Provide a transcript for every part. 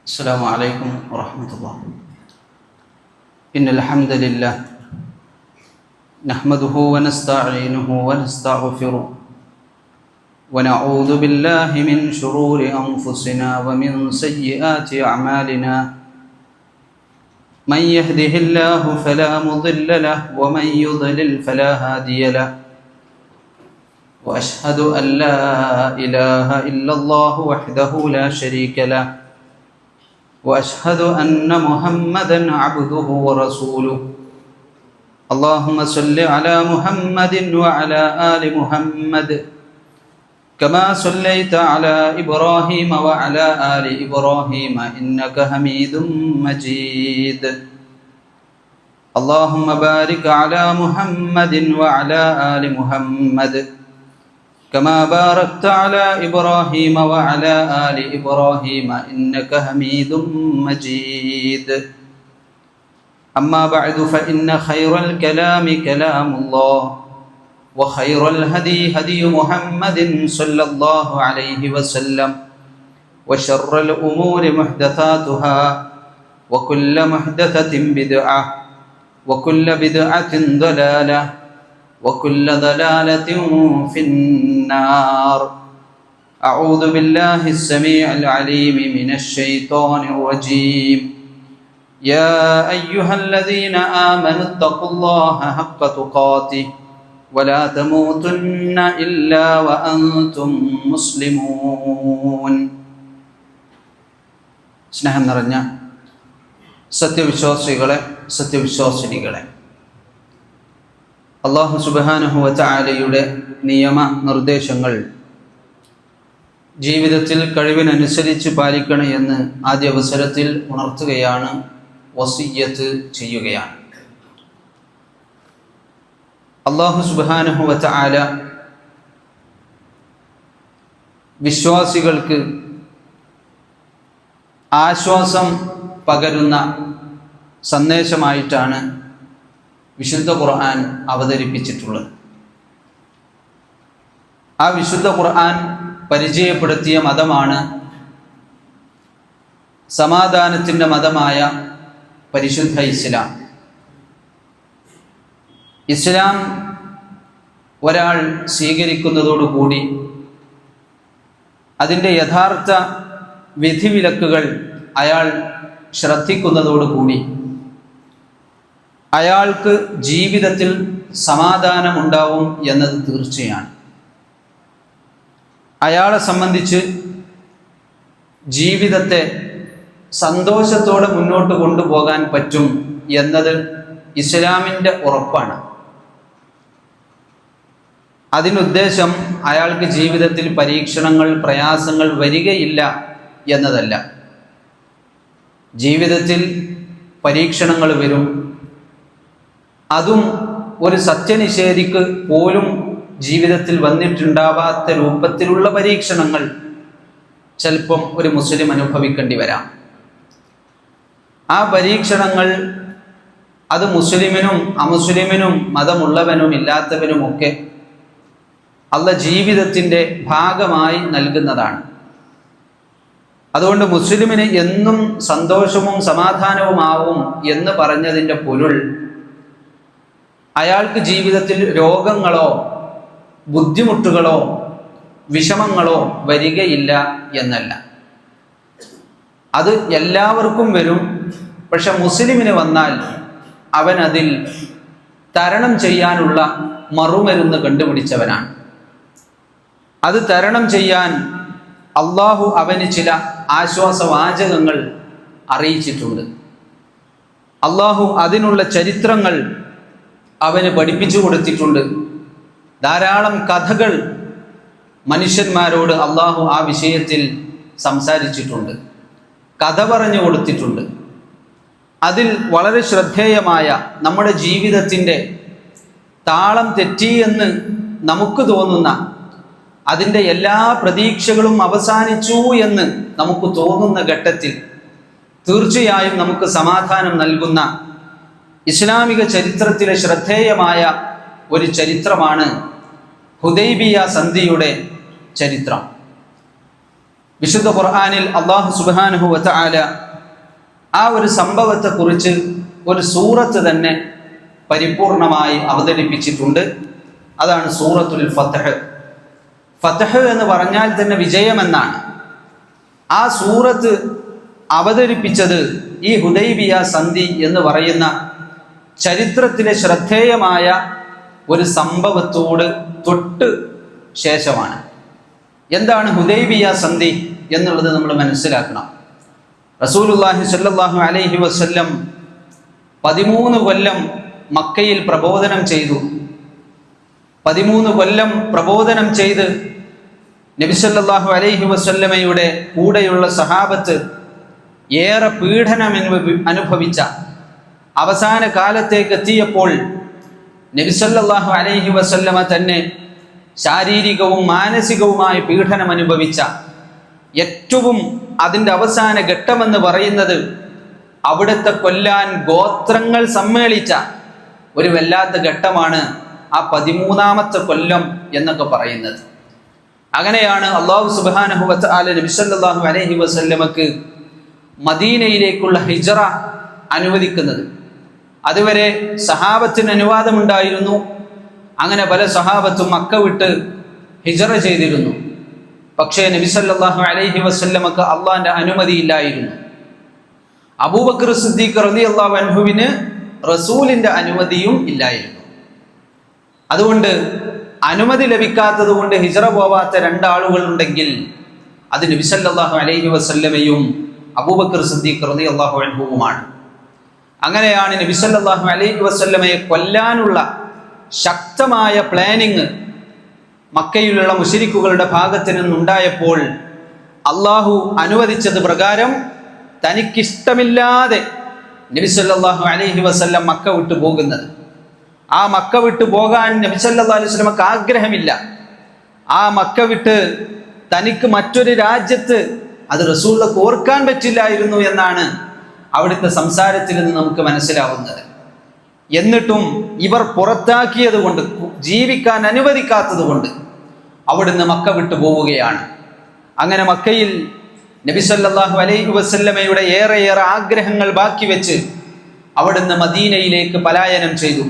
السلام عليكم ورحمة الله. إن الحمد لله نحمده ونستعينه ونستغفره ونعوذ بالله من شرور أنفسنا ومن سيئات أعمالنا. من يهده الله فلا مضل له ومن يضلل فلا هادي له. وأشهد أن لا إله إلا الله وحده لا شريك له. وأشهد أن محمدًا عبده ورسوله. اللهم صل على محمد وعلى آل محمد كما صليت على إبراهيم وعلى آل إبراهيم إنك حميد مجيد. اللهم بارك على محمد وعلى آل محمد كما باركت على إبراهيم وعلى آل إبراهيم إنك حميد مجيد. أما بعد فإن خير الكلام كلام الله وخير الهدي هدي محمد صلى الله عليه وسلم وشر الأمور محدثاتها وكل محدثة بدعة وكل بدعة ضلالة وكل ضلالة في النار. أعوذ بالله السميع العليم من الشيطان الرجيم. يا أيها الذين آمنوا اتقوا الله حق تقاته ولا تموتن إلا وأنتم مسلمون. സ്നേഹം നിറഞ്ഞ സത്യവിശ്വാസികളെ, സത്യവിശ്വാസിനികളെ, അല്ലാഹു സുബ്ഹാനഹു വ തആലയുടെ നിയമ നിർദ്ദേശങ്ങൾ ജീവിതത്തിൽ കഴിവിനനുസരിച്ച് പാലിക്കണം എന്ന് ആദ്യ അവസരത്തിൽ ഉണർത്തുകയാണ്, വസിയ്യത്ത് ചെയ്യുകയാണ്. അല്ലാഹു സുബ്ഹാനഹു വ തആല വിശ്വാസികൾക്ക് ആശ്വാസം പകരുന്ന സന്ദേശമായിട്ടാണ് വിശുദ്ധ ഖുർആൻ അവതരിപ്പിച്ചിട്ടുള്ളത്. ആ വിശുദ്ധ ഖുർആൻ പരിചയപ്പെടുത്തിയ മതമാണ് സമാധാനത്തിൻ്റെ മതമായ പരിശുദ്ധ ഇസ്ലാം. ഇസ്ലാം ഒരാൾ സ്വീകരിക്കുന്നതോടുകൂടി അതിൻ്റെ യഥാർത്ഥ വിധിവിലക്കുകൾ അയാൾ ശ്രദ്ധിക്കുന്നതോടുകൂടി അയാൾക്ക് ജീവിതത്തിൽ സമാധാനമുണ്ടാവും എന്നത് തീർച്ചയാണ്. അയാളെ സംബന്ധിച്ച് ജീവിതത്തെ സന്തോഷത്തോടെ മുന്നോട്ട് കൊണ്ടുപോകാൻ പറ്റും എന്നത് ഇസ്ലാമിൻ്റെ ഉറപ്പാണ്. അതിനുദ്ദേശം അയാൾക്ക് ജീവിതത്തിൽ പരീക്ഷണങ്ങൾ, പ്രയാസങ്ങൾ വരികയില്ല എന്നതല്ല. ജീവിതത്തിൽ പരീക്ഷണങ്ങൾ വരും. അതും ഒരു സത്യനിഷേധിക്ക് പോലും ജീവിതത്തിൽ വന്നിട്ടുണ്ടാവാത്ത രൂപത്തിലുള്ള പരീക്ഷണങ്ങൾ ചിലപ്പം ഒരു മുസ്ലിം അനുഭവിക്കേണ്ടി വരാം. ആ പരീക്ഷണങ്ങൾ അത് മുസ്ലിമിനും അമുസ്ലിമിനും മതമുള്ളവനും ഇല്ലാത്തവനുമൊക്കെ അല്ലാഹ് ജീവിതത്തിൻ്റെ ഭാഗമായി നൽകുന്നതാണ്. അതുകൊണ്ട് മുസ്ലിമിന് എന്നും സന്തോഷവും സമാധാനവുമാവും എന്ന് പറഞ്ഞതിൻ്റെ പൊരുൾ അയാൾക്ക് ജീവിതത്തിൽ രോഗങ്ങളോ ബുദ്ധിമുട്ടുകളോ വിഷമങ്ങളോ വരികയില്ല എന്നല്ല. അത് എല്ലാവർക്കും വരും. പക്ഷെ മുസ്ലിമിന് വന്നാൽ അവൻ അതിൽ തരണം ചെയ്യാനുള്ള മറുമരുന്ന് കണ്ടുപിടിച്ചവനാണ്. അത് തരണം ചെയ്യാൻ അള്ളാഹു അവന് ചില ആശ്വാസവാചകങ്ങൾ അറിയിച്ചിട്ടുണ്ട്. അള്ളാഹു അതിനുള്ള ചരിത്രങ്ങൾ അവന് പഠിപ്പിച്ചു കൊടുത്തിട്ടുണ്ട്. ധാരാളം കഥകൾ മനുഷ്യന്മാരോട് അള്ളാഹു ആ വിഷയത്തിൽ സംസാരിച്ചിട്ടുണ്ട്, കഥ പറഞ്ഞു കൊടുത്തിട്ടുണ്ട്. അതിൽ വളരെ ശ്രദ്ധേയമായ, നമ്മുടെ ജീവിതത്തിൻ്റെ താളം തെറ്റിയെന്ന് നമുക്ക് തോന്നുന്ന, അതിൻ്റെ എല്ലാ പ്രതീക്ഷകളും അവസാനിച്ചു എന്ന് നമുക്ക് തോന്നുന്ന ഘട്ടത്തിൽ തീർച്ചയായും നമുക്ക് സമാധാനം നൽകുന്ന ഇസ്ലാമിക ചരിത്രത്തിലെ ശ്രദ്ധേയമായ ഒരു ചരിത്രമാണ് ഹുദൈബിയ സന്ധിയുടെ ചരിത്രം. വിശുദ്ധ ഖുർആനിൽ അല്ലാഹു സുബ്ഹാനഹു വ തആല ആ ഒരു സംഭവത്തെക്കുറിച്ച് ഒരു സൂറത്ത് തന്നെ പരിപൂർണമായി അവതരിപ്പിച്ചിട്ടുണ്ട്. അതാണ് സൂറത്തുൽ ഫത്ഹ്. ഫത്ഹ് എന്ന് പറഞ്ഞാൽ തന്നെ വിജയമെന്നാണ്. ആ സൂറത്ത് അവതരിപ്പിച്ചത് ഈ ഹുദൈബിയ സന്ധി എന്ന് പറയുന്ന ചരിത്രത്തിലെ ശ്രദ്ധേയമായ ഒരു സംഭവത്തോട് തൊട്ട് ശേഷമാണ്. എന്താണ് ഹുദൈബിയ സന്ധി എന്നുള്ളത് നമ്മൾ മനസ്സിലാക്കണം. റസൂലുള്ളാഹി സ്വല്ലല്ലാഹു അലൈഹി വസല്ലം 13 കൊല്ലം മക്കയിൽ പ്രബോധനം ചെയ്തു. 13 കൊല്ലം പ്രബോധനം ചെയ്ത് നബി സല്ലല്ലാഹു അലൈഹി വസല്ലമയുടെ കൂടെയുള്ള സഹാബത്ത് ഏറെ പീഡനം അനുഭവിച്ച അവസാന കാലത്തേക്ക് എത്തിയപ്പോൾ നബി സല്ലല്ലാഹു അലൈഹി വസല്ലമ തന്നെ ശാരീരികവും മാനസികവുമായ പീഡനം അനുഭവിച്ച ഏറ്റവും അതിൻ്റെ അവസാന ഘട്ടമെന്ന് പറയുന്നത് അവിടുത്തെ കൊല്ലാൻ ഗോത്രങ്ങൾ സമ്മേളിച്ച ഒരു വല്ലാത്ത ഘട്ടമാണ് ആ 13ാമത്തെ കൊല്ലം എന്നൊക്കെ പറയുന്നത്. അങ്ങനെയാണ് അല്ലാഹു സുബ്ഹാനഹു വ തആല നബി സല്ലല്ലാഹു അലൈഹി വസല്ലമക്ക് മദീനയിലേക്കുള്ള ഹിജ്റ അനുവദിക്കുന്നത്. അതുവരെ സഹാബത്തിന് അനുവാദമുണ്ടായിരുന്നു. അങ്ങനെ പല സഹാബത്തും മക്ക വിട്ട് ഹിജ്റ ചെയ്തിരുന്നു. പക്ഷേ നബി സല്ലല്ലാഹു അലൈഹി വസല്ലമക്ക് അള്ളാന്റെ അനുമതിയില്ലായിരുന്നു. അബൂബക്കർ സിദ്ദീഖ് റളിയല്ലാഹു അൻഹുവിന് റസൂലിന്റെ അനുമതിയും ഇല്ലായിരുന്നു. അതുകൊണ്ട് അനുമതി ലഭിക്കാത്തത് കൊണ്ട് ഹിജ്റ പോവാത്ത 2 ആളുകൾ ഉണ്ടെങ്കിൽ അത് നബി സല്ലല്ലാഹു അലൈഹി വസല്ലമയും അബൂബക്കർ സിദ്ദീഖ് റളിയല്ലാഹു അൻഹുവുമാണ്. അങ്ങനെയാണ് നബി സല്ലല്ലാഹു അലൈഹി വസല്ലമയെ കൊല്ലാനുള്ള ശക്തമായ പ്ലാനിങ് മക്കയിലുള്ള മുശ്രിക്കുകളുടെ ഭാഗത്ത് നിന്നുണ്ടായപ്പോൾ അള്ളാഹു അനുവദിച്ചത് പ്രകാരം തനിക്കിഷ്ടമില്ലാതെ നബി സല്ലല്ലാഹു അലൈഹി വസല്ലം മക്ക വിട്ടു പോകുന്നത്. ആ മക്ക വിട്ടു പോകാൻ നബി സല്ലല്ലാഹു അലൈഹി വസല്ലമക്ക് ആഗ്രഹമില്ല. ആ മക്ക വിട്ട് തനിക്ക് മറ്റൊരു രാജ്യത്ത് അത് റസൂലുള്ളാഹിക്ക് ഓർക്കാൻ പറ്റില്ലായിരുന്നു എന്നാണ് അവിടുത്തെ സംസാരത്തിൽ നിന്ന് നമുക്ക് മനസ്സിലാവുന്നത്. എന്നിട്ടും ഇവർ പുറത്താക്കിയത് കൊണ്ട്, ജീവിക്കാൻ അനുവദിക്കാത്തത് കൊണ്ട് അവിടുന്ന് മക്ക വിട്ടു പോവുകയാണ്. അങ്ങനെ മക്കയിൽ നബി സല്ലല്ലാഹു അലൈഹി വസല്ലമയുടെ ഏറെ ആഗ്രഹങ്ങൾ ബാക്കി വെച്ച് അവിടുന്ന് മദീനയിലേക്ക് പലായനം ചെയ്തു.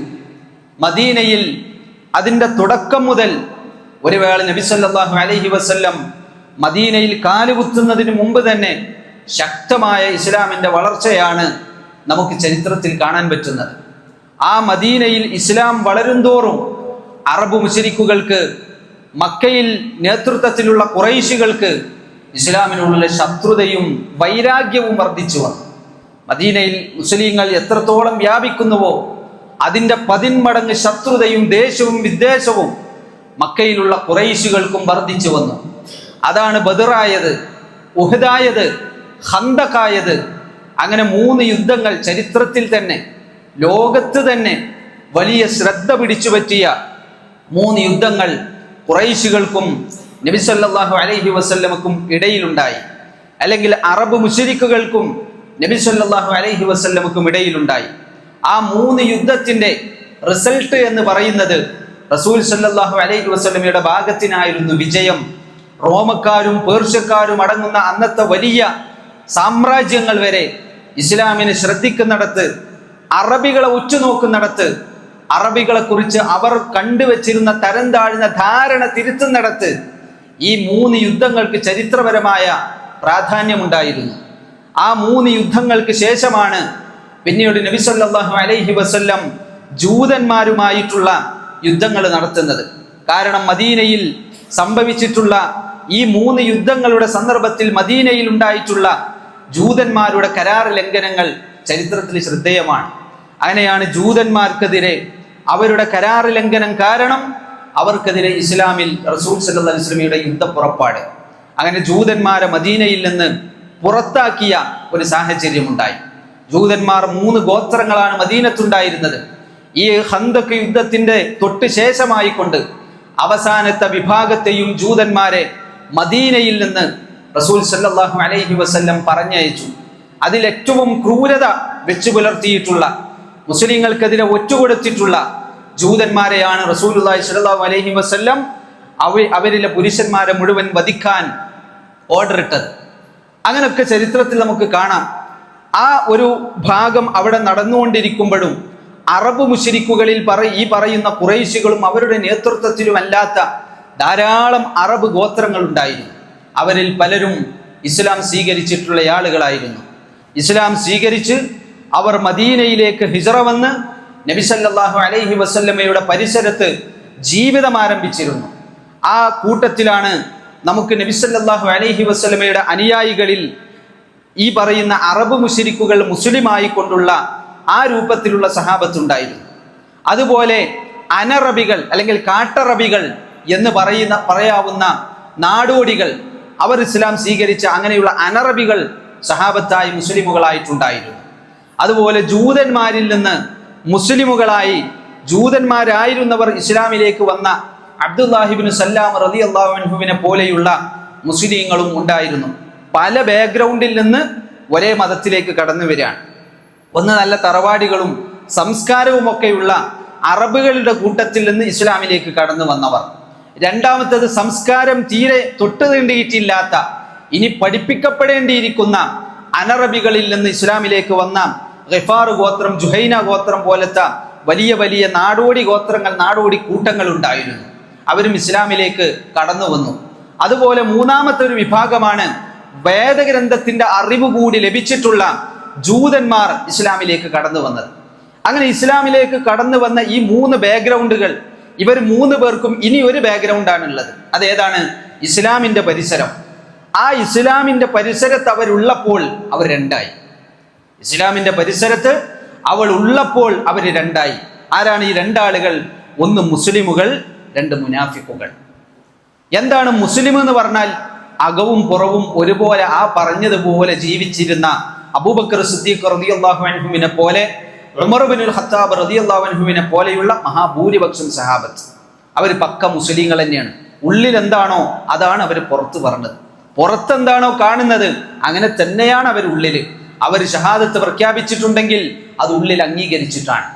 മദീനയിൽ അതിൻ്റെ തുടക്കം മുതൽ ഒരു വേള നബി സല്ലല്ലാഹു അലൈഹി വസല്ലം മദീനയിൽ കാലുകുത്തുന്നതിന് മുമ്പ് തന്നെ ശക്തമായ ഇസ്ലാമിൻ്റെ വളർച്ചയാണ് നമുക്ക് ചരിത്രത്തിൽ കാണാൻ പറ്റുന്നത്. ആ മദീനയിൽ ഇസ്ലാം വളരുംതോറും അറബ് മുശ്രിക്കുകൾക്ക്, മക്കയിൽ നേതൃത്വത്തിലുള്ള ഖുറൈശികൾക്ക് ഇസ്ലാമിനുള്ള ശത്രുതയും വൈരാഗ്യവും വർദ്ധിച്ചു വന്നു. മദീനയിൽ മുസ്ലിങ്ങൾ എത്രത്തോളം വ്യാപിക്കുന്നുവോ അതിൻ്റെ 10 മടങ്ങ് ശത്രുതയും ദേഷ്യവും വിദ്വേഷവും മക്കയിലുള്ള ഖുറൈശികൾക്കും വർദ്ധിച്ചു വന്നു. അതാണ് ബദറായത്, ഉഹദായത്, ഖന്തഖായത്. അങ്ങനെ 3 യുദ്ധങ്ങൾ ചരിത്രത്തിൽ തന്നെ, ലോകത്ത് തന്നെ വലിയ ശ്രദ്ധ പിടിച്ചു പറ്റിയ 3 യുദ്ധങ്ങൾ ഖുറൈശികൾക്കും നബി സല്ലല്ലാഹു അലൈഹി വസല്ലമക്കും ഇടയിലുണ്ടായി. അല്ലെങ്കിൽ അറബ് മുശ്രിക്കുകൾക്കും നബി സല്ലല്ലാഹു അലൈഹി വസല്ലമക്കും ഇടയിലുണ്ടായി. ആ 3 യുദ്ധത്തിന്റെ റിസൾട്ട് എന്ന് പറയുന്നത് റസൂൽ സല്ലല്ലാഹു അലൈഹി വസല്ലമയുടെ ഭാഗത്തിനായിരുന്നു വിജയം. റോമക്കാരും പേർഷ്യക്കാരും അടങ്ങുന്ന അന്നത്തെ വലിയ സാമ്രാജ്യങ്ങൾ വരെ ഇസ്ലാമിനെ ശ്രദ്ധിക്കുന്നിടത്ത്, അറബികളെ ഉറ്റുനോക്കുന്നിടത്ത്, അറബികളെ കുറിച്ച് അവർ കണ്ടുവച്ചിരുന്ന തരം താഴ്ന്ന ധാരണ തിരുത്തുന്നിടത്ത് ഈ 3 യുദ്ധങ്ങൾക്ക് ചരിത്രപരമായ പ്രാധാന്യമുണ്ടായിരുന്നു. ആ 3 യുദ്ധങ്ങൾക്ക് ശേഷമാണ് പിന്നീട് നബി സല്ലല്ലാഹു അലൈഹി വസല്ലം ജൂതന്മാരുമായിട്ടുള്ള യുദ്ധങ്ങൾ നടത്തുന്നത്. കാരണം മദീനയിൽ സംഭവിച്ചിട്ടുള്ള ഈ 3 യുദ്ധങ്ങളുടെ സന്ദർഭത്തിൽ മദീനയിൽ ഉണ്ടായിട്ടുള്ള ജൂതന്മാരുടെ കരാർ ലംഘനങ്ങൾ ചരിത്രത്തിൽ ശ്രദ്ധേയമാണ്. അങ്ങനെയാണ് ജൂതന്മാർക്കെതിരെ അവരുടെ കരാർ ലംഘനം കാരണം അവർക്കെതിരെ ഇസ്ലാമിൽ റസൂൽ സല്ലല്ലാഹു അലൈഹി വസല്ലമയുടെ യുദ്ധപ്പുറപ്പാട്. അങ്ങനെ ജൂതന്മാരെ മദീനയിൽ നിന്ന് പുറത്താക്കിയ ഒരു സാഹചര്യമുണ്ടായി. ജൂതന്മാർ 3 ഗോത്രങ്ങളാണ് മദീനത്തുണ്ടായിരുന്നത്. ഈ ഖന്തഖ് യുദ്ധത്തിന്റെ തൊട്ട് ശേഷമായിക്കൊണ്ട് അവസാനത്തെ വിഭാഗത്തെയും ജൂതന്മാരെ മദീനയിൽ നിന്ന് റസൂൽ സല്ലല്ലാഹു അലൈഹി വസല്ലം പറഞ്ഞയച്ചു. അതിലേറ്റവും ക്രൂരത വെച്ചു പുലർത്തിയിട്ടുള്ള, മുസ്ലിങ്ങൾക്കെതിരെ ഒറ്റുകൊടുത്തിട്ടുള്ള ജൂതന്മാരെയാണ് റസൂലുള്ളാഹി സ്വല്ലല്ലാഹു അലൈഹി വസല്ലം അവരിലെ പുരുഷന്മാരെ മുഴുവൻ വധിക്കാൻ ഓർഡർ ഇട്ടത്. അങ്ങനെയൊക്കെ ചരിത്രത്തിൽ നമുക്ക് കാണാം. ആ ഒരു ഭാഗം അവിടെ നടന്നുകൊണ്ടിരിക്കുമ്പോഴും അറബ് മുശ്രിക്കുകളിൽ ഈ പറയുന്ന ഖുറൈശികളും അവരുടെ നേതൃത്വത്തിലുമല്ലാത്ത ധാരാളം അറബ് ഗോത്രങ്ങൾ ഉണ്ടായിരുന്നു. അവരിൽ പലരും ഇസ്ലാം സ്വീകരിച്ചിട്ടുള്ള ആളുകളായിരുന്നു. ഇസ്ലാം സ്വീകരിച്ച് അവർ മദീനയിലേക്ക് ഹിജ്റ വന്ന് നബി സല്ലല്ലാഹു അലൈഹി വസല്ലമയുടെ പരിസരത്ത് ജീവിതം ആരംഭിച്ചിരുന്നു. ആ കൂട്ടത്തിലാണ് നമുക്ക് നബി സല്ലല്ലാഹു അലൈഹി വസല്ലമയുടെ അനുയായികളിൽ ഈ പറയുന്ന അറബ് മുശ്രിക്കുകൾ മുസ്ലിമായി കൊണ്ടുള്ള ആ രൂപത്തിലുള്ള സഹാബത്തുണ്ടായിരുന്നു. അതുപോലെ അനറബികൾ അല്ലെങ്കിൽ കാട്ടറബികൾ എന്ന് പറയാവുന്ന നാടോടികൾ, അവർ ഇസ്ലാം സ്വീകരിച്ച അങ്ങനെയുള്ള അനറബികൾ സഹാബത്തായി മുസ്ലിമുകളായിട്ടുണ്ടായിരുന്നു. അതുപോലെ ജൂതന്മാരിൽ നിന്ന് മുസ്ലിമുകളായി ജൂതന്മാരായിരുന്നവർ ഇസ്ലാമിലേക്ക് വന്ന അബ്ദുല്ലാഹിബ്നു സല്ലാം റളിയല്ലാഹു അൻഹുവിനെ പോലെയുള്ള മുസ്ലിങ്ങളും ഉണ്ടായിരുന്നു. പല ബാക്ക്ഗ്രൗണ്ടിൽ നിന്ന് ഒരേ മതത്തിലേക്ക് കടന്നു വരികയാണ്. ഒന്ന് നല്ല തറവാടികളും സംസ്കാരവും ഒക്കെയുള്ള അറബുകളുടെ കൂട്ടത്തിൽ നിന്ന് ഇസ്ലാമിലേക്ക് കടന്നു വന്നവർ. രണ്ടാമത്തേത് സംസ്കാരം തീരെ തൊട്ടു തീണ്ടിയിട്ടില്ലാത്ത, ഇനി പഠിപ്പിക്കപ്പെടേണ്ടിയിരിക്കുന്ന അനറബികളിൽ നിന്ന് ഇസ്ലാമിലേക്ക് വന്ന ഗഫാർ ഗോത്രം, ജുഹൈന ഗോത്രം പോലത്തെ വലിയ വലിയ നാടോടി ഗോത്രങ്ങൾ, നാടോടി കൂട്ടങ്ങൾ ഉണ്ടായിരുന്നു. അവരും ഇസ്ലാമിലേക്ക് കടന്നു വന്നു. അതുപോലെ മൂന്നാമത്തെ ഒരു വിഭാഗമാണ് വേദഗ്രന്ഥത്തിന്റെ അറിവ് കൂടി ലഭിച്ചിട്ടുള്ള ജൂതന്മാർ ഇസ്ലാമിലേക്ക് കടന്നു വന്നത്. അങ്ങനെ ഇസ്ലാമിലേക്ക് കടന്നു വന്ന ഈ മൂന്ന് ബാക്ക്ഗ്രൗണ്ടുകൾ, ഇവർ മൂന്ന് പേർക്കും ഇനി ഒരു ബാക്ക്ഗ്രൗണ്ടാണ് ഉള്ളത്. അതേതാണ്? ഇസ്ലാമിന്റെ പരിസരം. ആ ഇസ്ലാമിന്റെ പരിസരത്ത് അവരുള്ളപ്പോൾ അവർ രണ്ടായി. ഇസ്ലാമിന്റെ പരിസരത്ത് അവൾ ഉള്ളപ്പോൾ അവർ രണ്ടായി. ആരാണ് ഈ രണ്ടാളുകൾ? ഒന്ന് മുസ്ലിമുകൾ, രണ്ട് മുനാഫിക്കുകൾ. എന്താണ് മുസ്ലിം എന്ന് പറഞ്ഞാൽ? അകവും പുറവും ഒരുപോലെ ആ പറഞ്ഞതുപോലെ ജീവിച്ചിരുന്ന അബൂബക്കർ സിദ്ദീഖ് റളിയല്ലാഹു അൻഹുവിനെ പോലെ, ഉമർ ഇബ്നുൽ ഖത്താബ് റളിയല്ലാഹു അൻഹുവിനെ പോലെയുള്ള മഹാഭൂരിപക്ഷം സഹാബത്ത് അവർ പക്ക മുസ്ലിങ്ങൾ തന്നെയാണ്. ഉള്ളിൽ എന്താണോ അതാണ് അവർ പുറത്ത് പറഞ്ഞത്. പുറത്തെന്താണോ കാണുന്നത് അങ്ങനെ തന്നെയാണ് അവർ ഉള്ളിൽ. അവർ ഷഹാദത്ത് പ്രഖ്യാപിച്ചിട്ടുണ്ടെങ്കിൽ അത് ഉള്ളിൽ അംഗീകരിച്ചിട്ടാണ്.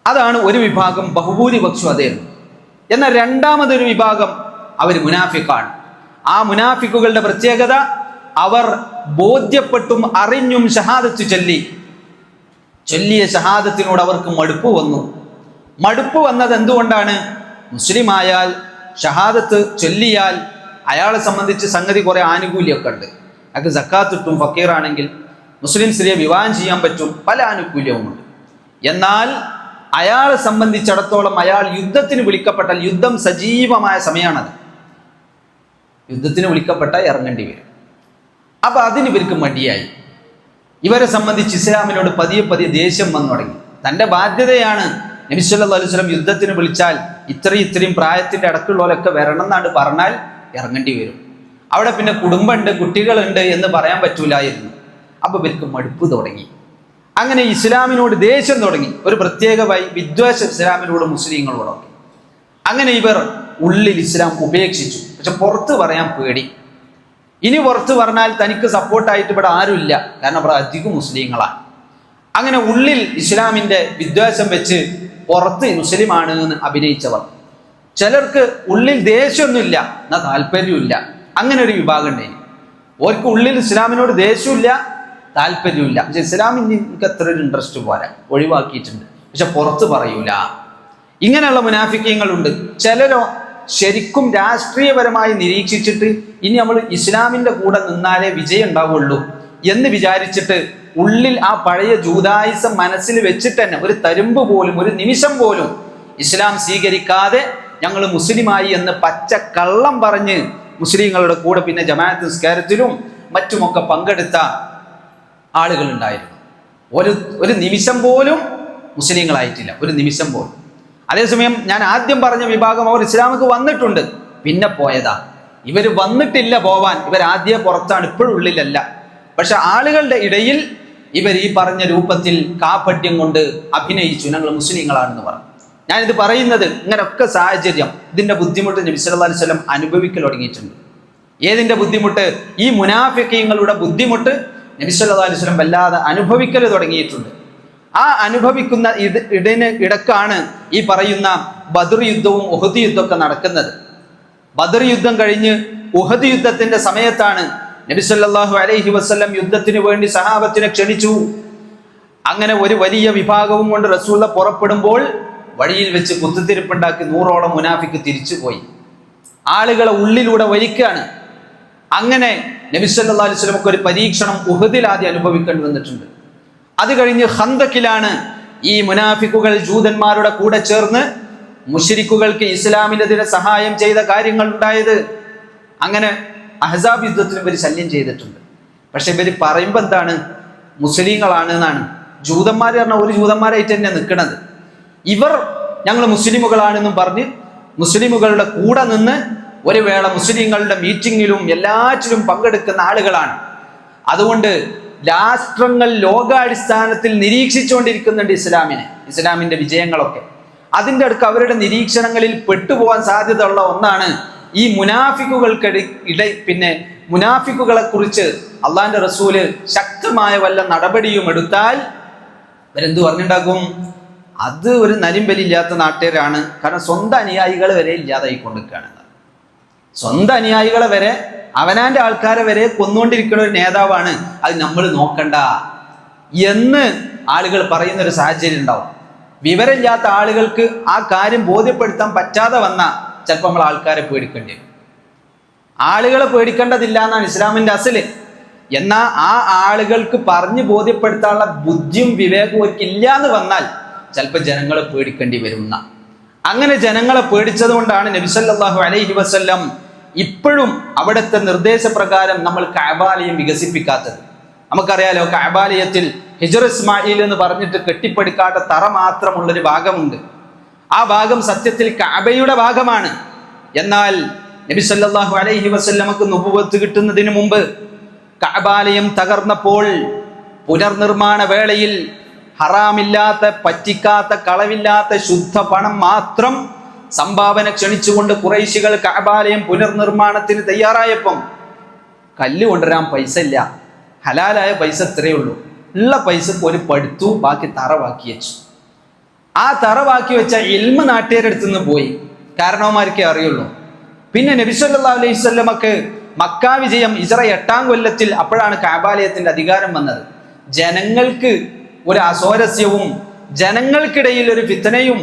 അതാണ് ഒരു വിഭാഗം, ബഹുഭൂരിപക്ഷം അതായിരുന്നു. എന്നാൽ രണ്ടാമതൊരു വിഭാഗം അവർ മുനാഫിക്കാണ്. ആ മുനാഫിക്കുകളുടെ പ്രത്യേകത, അവർ ബോധ്യപ്പെട്ടും അറിഞ്ഞും ഷഹാദത്ത് ചൊല്ലിയ ഷഹാദത്തിനോട് അവർക്ക് മടുപ്പ് വന്നു. മടുപ്പ് വന്നത് എന്തുകൊണ്ടാണ്? മുസ്ലിമായാൽ, ഷഹാദത്ത് ചൊല്ലിയാൽ അയാളെ സംബന്ധിച്ച് സംഗതി കുറെ ആനുകൂല്യമൊക്കെ ഉണ്ട്. അയാൾക്ക് സക്കാത്ത് കിട്ടും, ഫക്കീറാണെങ്കിൽ മുസ്ലിം സ്ത്രീയെ വിവാഹം ചെയ്യാൻ പറ്റും, പല ആനുകൂല്യവുമുണ്ട്. എന്നാൽ അയാളെ സംബന്ധിച്ചിടത്തോളം അയാൾ യുദ്ധത്തിന് വിളിക്കപ്പെട്ടാൽ, യുദ്ധം സജീവമായ സമയമാണത്, യുദ്ധത്തിന് വിളിക്കപ്പെട്ടാൽ ഇറങ്ങേണ്ടി വരും. അപ്പൊ അതിന് ഇവർക്ക് മടിയായി. ഇവരെ സംബന്ധിച്ച് ഇസ്ലാമിനോട് പതിയെ പതിയെ ദേഷ്യം വന്നു തുടങ്ങി. തൻ്റെ ബാധ്യതയാണ്, നബി സല്ലല്ലാഹു അലൈഹി വസല്ലം യുദ്ധത്തിന് വിളിച്ചാൽ ഇത്രയും പ്രായത്തിന്റെ അടക്കമുള്ളവരൊക്കെ വരണം എന്നാണ് പറഞ്ഞാൽ ഇറങ്ങേണ്ടി വരും. അവിടെ പിന്നെ കുടുംബമുണ്ട്, കുട്ടികളുണ്ട് എന്ന് പറയാൻ പറ്റൂലായിരുന്നു. അപ്പൊ ഇവർക്ക് മടുപ്പ് തുടങ്ങി. അങ്ങനെ ഇസ്ലാമിനോട് ദേഷ്യം തുടങ്ങി, ഒരു പ്രത്യേകമായി വിദ്വേഷം ഇസ്ലാമിനോട്, മുസ്ലിങ്ങളോടൊക്കെ. അങ്ങനെ ഇവർ ഉള്ളിൽ ഇസ്ലാം ഉപേക്ഷിച്ചു. പക്ഷെ പുറത്ത് പറയാൻ പേടി. ഇനി പുറത്ത് പറഞ്ഞാൽ തനിക്ക് സപ്പോർട്ടായിട്ട് ഇവിടെ ആരുമില്ല, കാരണം ഇവിടെ അധികം മുസ്ലിങ്ങളാണ്. അങ്ങനെ ഉള്ളിൽ ഇസ്ലാമിന്റെ വിദ്വേഷം വെച്ച് പുറത്ത് മുസ്ലിമാണ് എന്ന് അഭിനയിച്ചവർ. ചിലർക്ക് ഉള്ളിൽ ദേഷ്യമൊന്നുമില്ല, എന്നാൽ താല്പര്യമില്ല. അങ്ങനെ ഒരു വിഭാഗം ഉണ്ടായി. ഓർക്ക് ഉള്ളിൽ ഇസ്ലാമിനോട് ദേഷ്യമില്ല, താല്പര്യമില്ല. പക്ഷെ ഇസ്ലാമിന് എനിക്ക് അത്ര ഒരു ഇൻട്രസ്റ്റ് പോരാ, ഒഴിവാക്കിയിട്ടുണ്ട്, പക്ഷെ പുറത്ത് പറയൂല. ഇങ്ങനെയുള്ള മുനാഫിക്കീങ്ങളുണ്ട്. ചിലരോ ശരിക്കും രാഷ്ട്രീയപരമായി നിരീക്ഷിച്ചിട്ട് ഇനി നമ്മൾ ഇസ്ലാമിന്റെ കൂടെ നിന്നാലേ വിജയം ഉണ്ടാവുള്ളൂ എന്ന് വിചാരിച്ചിട്ട് ഉള്ളിൽ ആ പഴയ ജൂദായിസം മനസ്സിൽ വെച്ചിട്ട് തന്നെ ഒരു തരുമ്പ് പോലും, ഒരു നിമിഷം പോലും ഇസ്ലാം സ്വീകരിക്കാതെ ഞങ്ങൾ മുസ്ലിമായി എന്ന് പച്ച കള്ളം പറഞ്ഞ് മുസ്ലിങ്ങളുടെ കൂടെ പിന്നെ ജമാഅത്ത് നിസ്കാരത്തിലും മറ്റുമൊക്കെ പങ്കെടുത്ത ആളുകൾ ഉണ്ടായിരുന്നു. ഒരു നിമിഷം പോലും മുസ്ലിങ്ങളായിട്ടില്ല, ഒരു നിമിഷം പോലും. അതേസമയം ഞാൻ ആദ്യം പറഞ്ഞ വിഭാഗം അവർ ഇസ്ലാമിക്ക് വന്നിട്ടുണ്ട്, പിന്നെ പോയതാ. ഇവർ വന്നിട്ടില്ല പോവാൻ, ഇവർ ആദ്യം പുറത്താണ്, ഇപ്പോഴും ഉള്ളിലല്ല. പക്ഷെ ആളുകളുടെ ഇടയിൽ ഇവർ ഈ പറഞ്ഞ രൂപത്തിൽ കാപട്യം കൊണ്ട് അഭിനയിച്ചു, ഞങ്ങൾ മുസ്ലിങ്ങളാണെന്ന് പറഞ്ഞു. ഞാനിത് പറയുന്നത് ഇങ്ങനെയൊക്കെ സാഹചര്യം, ഇതിന്റെ ബുദ്ധിമുട്ട് നബി സല്ലല്ലാഹു അലൈഹി വസല്ലം അനുഭവിക്കൽ തുടങ്ങിയിട്ടുണ്ട്. ഏതിന്റെ ബുദ്ധിമുട്ട്? ഈ മുനാഫിക്കീങ്ങളുടെ ബുദ്ധിമുട്ട് നബി സല്ലല്ലാഹു അലൈഹി വസല്ലം വല്ലാതെ അനുഭവിക്കൽ തുടങ്ങിയിട്ടുണ്ട്. ആ അനുഭവിക്കുന്ന ഇടക്കാണ് ഈ പറയുന്ന ബദർ യുദ്ധവും ഉഹദ് യുദ്ധമൊക്കെ നടക്കുന്നത്. ബദർ യുദ്ധം കഴിഞ്ഞ് ഉഹദ് യുദ്ധത്തിന്റെ സമയത്താണ്. നബി സല്ലല്ലാഹു അലൈഹി വസല്ലം യുദ്ധത്തിന് വേണ്ടി സഹാബത്തിനെ ക്ഷണിച്ചു. അങ്ങനെ ഒരു വലിയ വിഭാഗവും കൊണ്ട് റസൂൽ പുറപ്പെടുമ്പോൾ വഴിയിൽ വെച്ച് കുത്തിത്തിരിപ്പുണ്ടാക്കി 100ഓളം മുനാഫിക്ക് തിരിച്ചുപോയി. ആളുകളെ ഉള്ളിലൂടെ വലിക്കുകയാണ്. അങ്ങനെ നബി സല്ലല്ലാഹു അലൈഹി വസല്ലമക്ക് ഒരു പരീക്ഷണം ഉഹദിൽ ആദ്യം അനുഭവിക്കേണ്ടി വന്നിട്ടുണ്ട്. അത് കഴിഞ്ഞ് ഖന്തക്കിലാണ് ഈ മുനാഫിക്കുകൾ ജൂതന്മാരുടെ കൂടെ ചേർന്ന് മുശ്രിക്കുകൾക്ക് ഇസ്ലാമിനെതിരെ സഹായം ചെയ്ത കാര്യങ്ങൾ ഉണ്ടായത്. അങ്ങനെ അഹ്സാബ് യുദ്ധത്തിന് ഇവർ ശല്യം ചെയ്തിട്ടുണ്ട്. പക്ഷെ ഇവര് പറയുമ്പോൾ എന്താണ്? മുസ്ലിങ്ങളാണ് എന്നാണ്. ജൂതന്മാർ പറഞ്ഞാൽ ഒരു ജൂതന്മാരായിട്ട് തന്നെ നിൽക്കുന്നത്. ഇവർ ഞങ്ങൾ മുസ്ലിമുകളാണെന്നും പറഞ്ഞ് മുസ്ലിമുകളുടെ കൂടെ നിന്ന് ഒരു വേള മുസ്ലിങ്ങളുടെ മീറ്റിങ്ങിലും എല്ലാറ്റിലും പങ്കെടുക്കുന്ന ആളുകളാണ്. അതുകൊണ്ട് രാഷ്ട്രങ്ങൾ ലോകാടിസ്ഥാനത്തിൽ നിരീക്ഷിച്ചുകൊണ്ടിരിക്കുന്നുണ്ട് ഇസ്ലാമിന്റെ വിജയങ്ങളൊക്കെ. അതിൻ്റെ അടുക്ക് അവരുടെ നിരീക്ഷണങ്ങളിൽ പെട്ടുപോകാൻ സാധ്യത ഉള്ള ഒന്നാണ് ഈ മുനാഫിക്കുകളെ കുറിച്ച് അള്ളാന്റെ റസൂല് ശക്തമായ വല്ല നടപടിയും എടുത്താൽ ഇവരെന്ത് പറഞ്ഞുണ്ടാകും? അത് ഒരു നലിമ്പലില്ലാത്ത നാട്ടുകാരാണ്. കാരണം സ്വന്തം അനുയായികളെ വരെ ഇല്ലാതായിക്കൊണ്ടിരിക്കുകയാണ്. സ്വന്തം അനുയായികളെ വരെ, അവനാന്റെ ആൾക്കാരെ വരെ കൊന്നുകൊണ്ടിരിക്കുന്ന ഒരു നേതാവാണ്. അത് നമ്മൾ നോക്കണ്ട എന്ന് ആളുകൾ പറയുന്ന ഒരു സാഹചര്യം ഉണ്ടാവും. വിവരമില്ലാത്ത ആളുകൾക്ക് ആ കാര്യം ബോധ്യപ്പെടുത്താൻ പറ്റാതെ വന്നാൽ ചിലപ്പോൾ നമ്മൾ ആൾക്കാരെ പേടിക്കേണ്ടി വരും. ആളുകളെ പേടിക്കേണ്ടതില്ല എന്നാണ് ഇസ്ലാമിന്റെ അസല്. എന്നാൽ ആ ആളുകൾക്ക് പറഞ്ഞ് ബോധ്യപ്പെടുത്താനുള്ള ബുദ്ധിയും വിവേകവും ഒക്കെ ഇല്ല എന്ന് വന്നാൽ ചിലപ്പോൾ ജനങ്ങളെ പേടിക്കേണ്ടി വരുന്ന. അങ്ങനെ ജനങ്ങളെ പേടിച്ചത് കൊണ്ടാണ് നബി സല്ലല്ലാഹു അലൈഹി വസല്ലം ഇപ്പോഴും അവിടുത്തെ നിർദ്ദേശപ്രകാരം നമ്മൾ കഅബാലയം വികസിപ്പിക്കാത്തത്. നമുക്കറിയാലോ, കഅബാലയത്തിൽ ഹിജ്ർ ഇസ്മായിൽ എന്ന് പറഞ്ഞിട്ട് കെട്ടിപ്പടുക്കാത്ത തറ മാത്രമുള്ളൊരു ഭാഗമുണ്ട്. ആ ഭാഗം സത്യത്തിൽ കഅബയുടെ ഭാഗമാണ്. എന്നാൽ നബി സല്ലല്ലാഹു അലൈഹി വസല്ലമക്ക് നുബുവത്ത് കിട്ടുന്നതിന് മുമ്പ് കഅബാലയം തകർന്നപ്പോൾ പുനർനിർമ്മാണ വേളയിൽ ഹറാമില്ലാത്ത, പറ്റിക്കാത്ത, കളവില്ലാത്ത ശുദ്ധ പണം മാത്രം സംഭാവന ക്ഷണിച്ചുകൊണ്ട് ഖുറൈശികൾ കഅബാലയം പുനർനിർമ്മാണത്തിന് തയ്യാറായപ്പം കല്ല് കൊണ്ടുവരാൻ പൈസ ഇല്ല, ഹലാലായ പൈസ ഇത്രയേ ഉള്ളൂ. ഉള്ള പൈസക്ക് ഒരു പടുത്തു, ബാക്കി തറവാക്കി വെച്ചു. ആ തറവാക്കി വെച്ച ഇൽമ് നാട്ടുകാരുടെ അടുത്ത് നിന്ന് പോയി, കാരണവന്മാർക്കേ അറിയുള്ളൂ. പിന്നെ നബി സല്ലല്ലാഹു അലൈഹി വസല്ലമക്ക് മക്ക വിജയം ഹിജ്റ 8-ാം കൊല്ലത്തിൽ, അപ്പോഴാണ് കഅബാലയത്തിന്റെ അധികാരം വന്നത്. ജനങ്ങൾക്ക് ഒരു അസ്വാരസ്യവും ജനങ്ങൾക്കിടയിൽ ഒരു ഫിത്നയും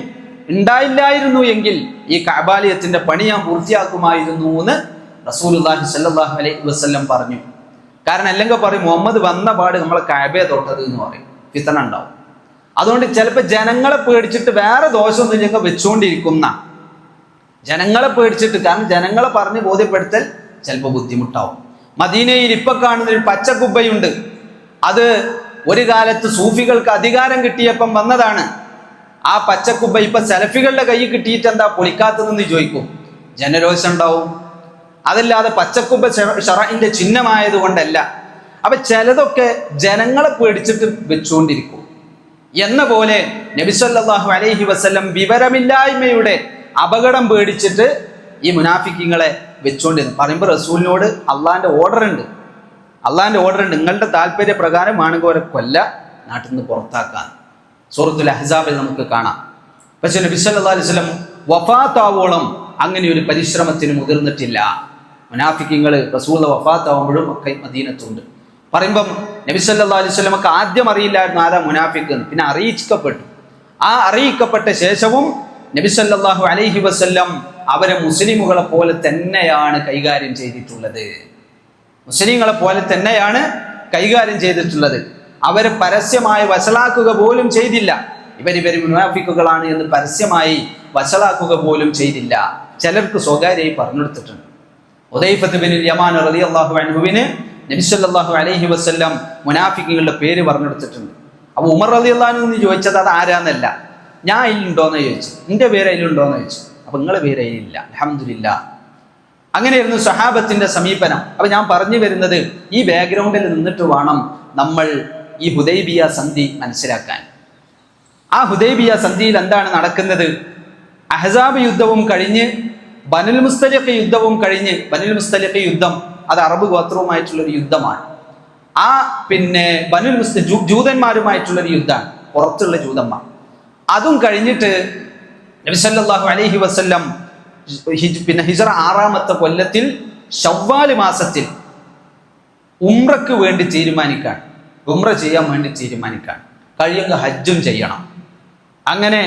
ഉണ്ടായില്ലായിരുന്നു എങ്കിൽ ഈ കഅബാലയത്തിന്റെ പണി ഞാൻ പൂർത്തിയാക്കുമായിരുന്നു എന്ന് റസൂലുള്ളാഹി സ്വല്ലല്ലാഹു അലൈഹി വസല്ലം പറഞ്ഞു. കാരണം അല്ലെങ്കിൽ പറയും മുഹമ്മദ് വന്ന പാട് നമ്മളെ കഅബയെ തൊട്ടത് എന്ന് പറയും, ഫിത്ന ഉണ്ടാവും. അതുകൊണ്ട് ചിലപ്പോൾ ജനങ്ങളെ പേടിച്ചിട്ട് വേറെ ദോഷമൊന്നും വെച്ചുകൊണ്ടിരിക്കുന്ന, ജനങ്ങളെ പേടിച്ചിട്ട്, കാരണം ജനങ്ങളെ പറഞ്ഞ് ബോധ്യപ്പെടുത്തൽ ചിലപ്പോൾ ബുദ്ധിമുട്ടാവും. മദീനയിൽ ഇപ്പൊ കാണുന്നൊരു പച്ചക്കുബ്ബയുണ്ട്. അത് ഒരു കാലത്ത് സൂഫികൾക്ക് അധികാരം കിട്ടിയപ്പം വന്നതാണ്. ആ പച്ചക്കുബ്ബ ഇപ്പൊ സെലഫികളുടെ കയ്യിൽ കിട്ടിയിട്ട് എന്താ പൊളിക്കാത്തതെന്ന് ചോദിക്കും, ജനരോഷം ഉണ്ടാവും. അതല്ലാതെ പച്ചക്കുബ്ബ ശറഇന്റെ ചിഹ്നമായത് കൊണ്ടല്ല. അപ്പൊ ചിലതൊക്കെ ജനങ്ങളെ പേടിച്ചിട്ട് വെച്ചുകൊണ്ടിരിക്കും. എന്ന പോലെ നബി സല്ലല്ലാഹു അലൈഹി വസല്ലം വിവരമില്ലായ്മയുടെ അപകടം പേടിച്ചിട്ട് ഈ മുനാഫിക്കുകളെ വെച്ചുകൊണ്ടിരുന്നു. പറയുമ്പോൾ റസൂലിനോട് അള്ളാന്റെ ഓർഡർ ഉണ്ട്, നിങ്ങളുടെ താല്പര്യ പ്രകാരമാണെങ്കിൽ അവരെ കൊല്ല, നാട്ടിൽ നിന്ന് പുറത്താക്കാൻ. സൂറത്തുൽ അഹ്സാബിൽ നമുക്ക് കാണാം. പക്ഷെ നബി സല്ലല്ലാഹു അലൈഹി വസല്ലം വഫാത്താവോളം അങ്ങനെ ഒരു പരിശ്രമത്തിന് മുതിർന്നിട്ടില്ല. മുനാഫിക്കുകൾ റസൂൽ വഫാത്താവുമ്പോഴും ഒക്കെ മദീനത്തുണ്ട്. പറയുമ്പം നബി സല്ലല്ലാഹു അലൈഹി വസല്ലമക്ക് ആദ്യം അറിയില്ലായിരുന്നു ആരാ മുനാഫിക്ക് എന്ന്. പിന്നെ അറിയിക്കപ്പെട്ടു. ആ അറിയിക്കപ്പെട്ട ശേഷവും നബി സല്ലല്ലാഹു അലൈഹി വസല്ലം അവരെ മുസ്ലിമുകളെ പോലെ തന്നെയാണ് കൈകാര്യം ചെയ്തിട്ടുള്ളത്. അവരെ പരസ്യമായി വഷളാക്കുക പോലും ചെയ്തില്ല. ഇവർ മുനാഫിക്കുകളാണ് എന്ന് പരസ്യമായി വഷളാക്കുക പോലും ചെയ്തില്ല. ചിലർക്ക് സ്വകാര്യമായി പറഞ്ഞെടുത്തിട്ടുണ്ട്. ഹുദൈഫത്ത് ബിൻ യമാൻ റളിയല്ലാഹു അൻഹുവിന് നബി സല്ലല്ലാഹു അലൈഹി വസല്ലം മുനാഫിക്കുകളുടെ പേര് പറഞ്ഞെടുത്തിട്ടുണ്ട്. അപ്പോൾ ഉമർ റളിയല്ലാഹു അൻഹു ചോദിച്ചത് അത് ആരാന്നല്ല, ഞാൻ അതിലുണ്ടോയെന്ന് ചോദിച്ചു, എൻ്റെ പേര് അതിലുണ്ടോയെന്ന് ചോദിച്ചു. അപ്പം നിങ്ങളെ പേര് അതിലില്ല, അൽഹംദുലില്ലാഹ്. അങ്ങനെയായിരുന്നു സഹാബത്തിന്റെ സമീപനം. അപ്പൊ ഞാൻ പറഞ്ഞു വരുന്നത്, ഈ ബാക്ക്ഗ്രൗണ്ടിൽ നിന്നിട്ട് വേണം നമ്മൾ ഈ ഹുദൈബിയ സന്ധി മനസ്സിലാക്കാൻ. ആ ഹുദൈബിയ സന്ധിയിൽ എന്താണ് നടക്കുന്നത്? അഹ്സാബ് യുദ്ധവും കഴിഞ്ഞ് ബനുൽ മുസ്തലിഖ് യുദ്ധവും കഴിഞ്ഞ്, ബനുൽ മുസ്തലിഖ് യുദ്ധം അത് അറബ് ഗോത്രവുമായിട്ടുള്ളൊരു യുദ്ധമാണ്. ആ ജൂതന്മാരുമായിട്ടുള്ളൊരു യുദ്ധമാണ്, പുറത്തുള്ള ജൂതന്മാർ. അതും കഴിഞ്ഞിട്ട് നബി സല്ലല്ലാഹു അലൈഹി വസല്ലം ഹിജ്റ 6-ാമത്തെ കൊല്ലത്തിൽ ശവ്വാൽ മാസത്തിൽ ഉംറക്ക് വേണ്ടി തീരുമാനിക്കാൻ, ഉംറ ചെയ്യാൻ വേണ്ടി തീരുമാനിക്കാൻ, കഴിയുന്ന ഹജ്ജും ചെയ്യണം. അങ്ങനെ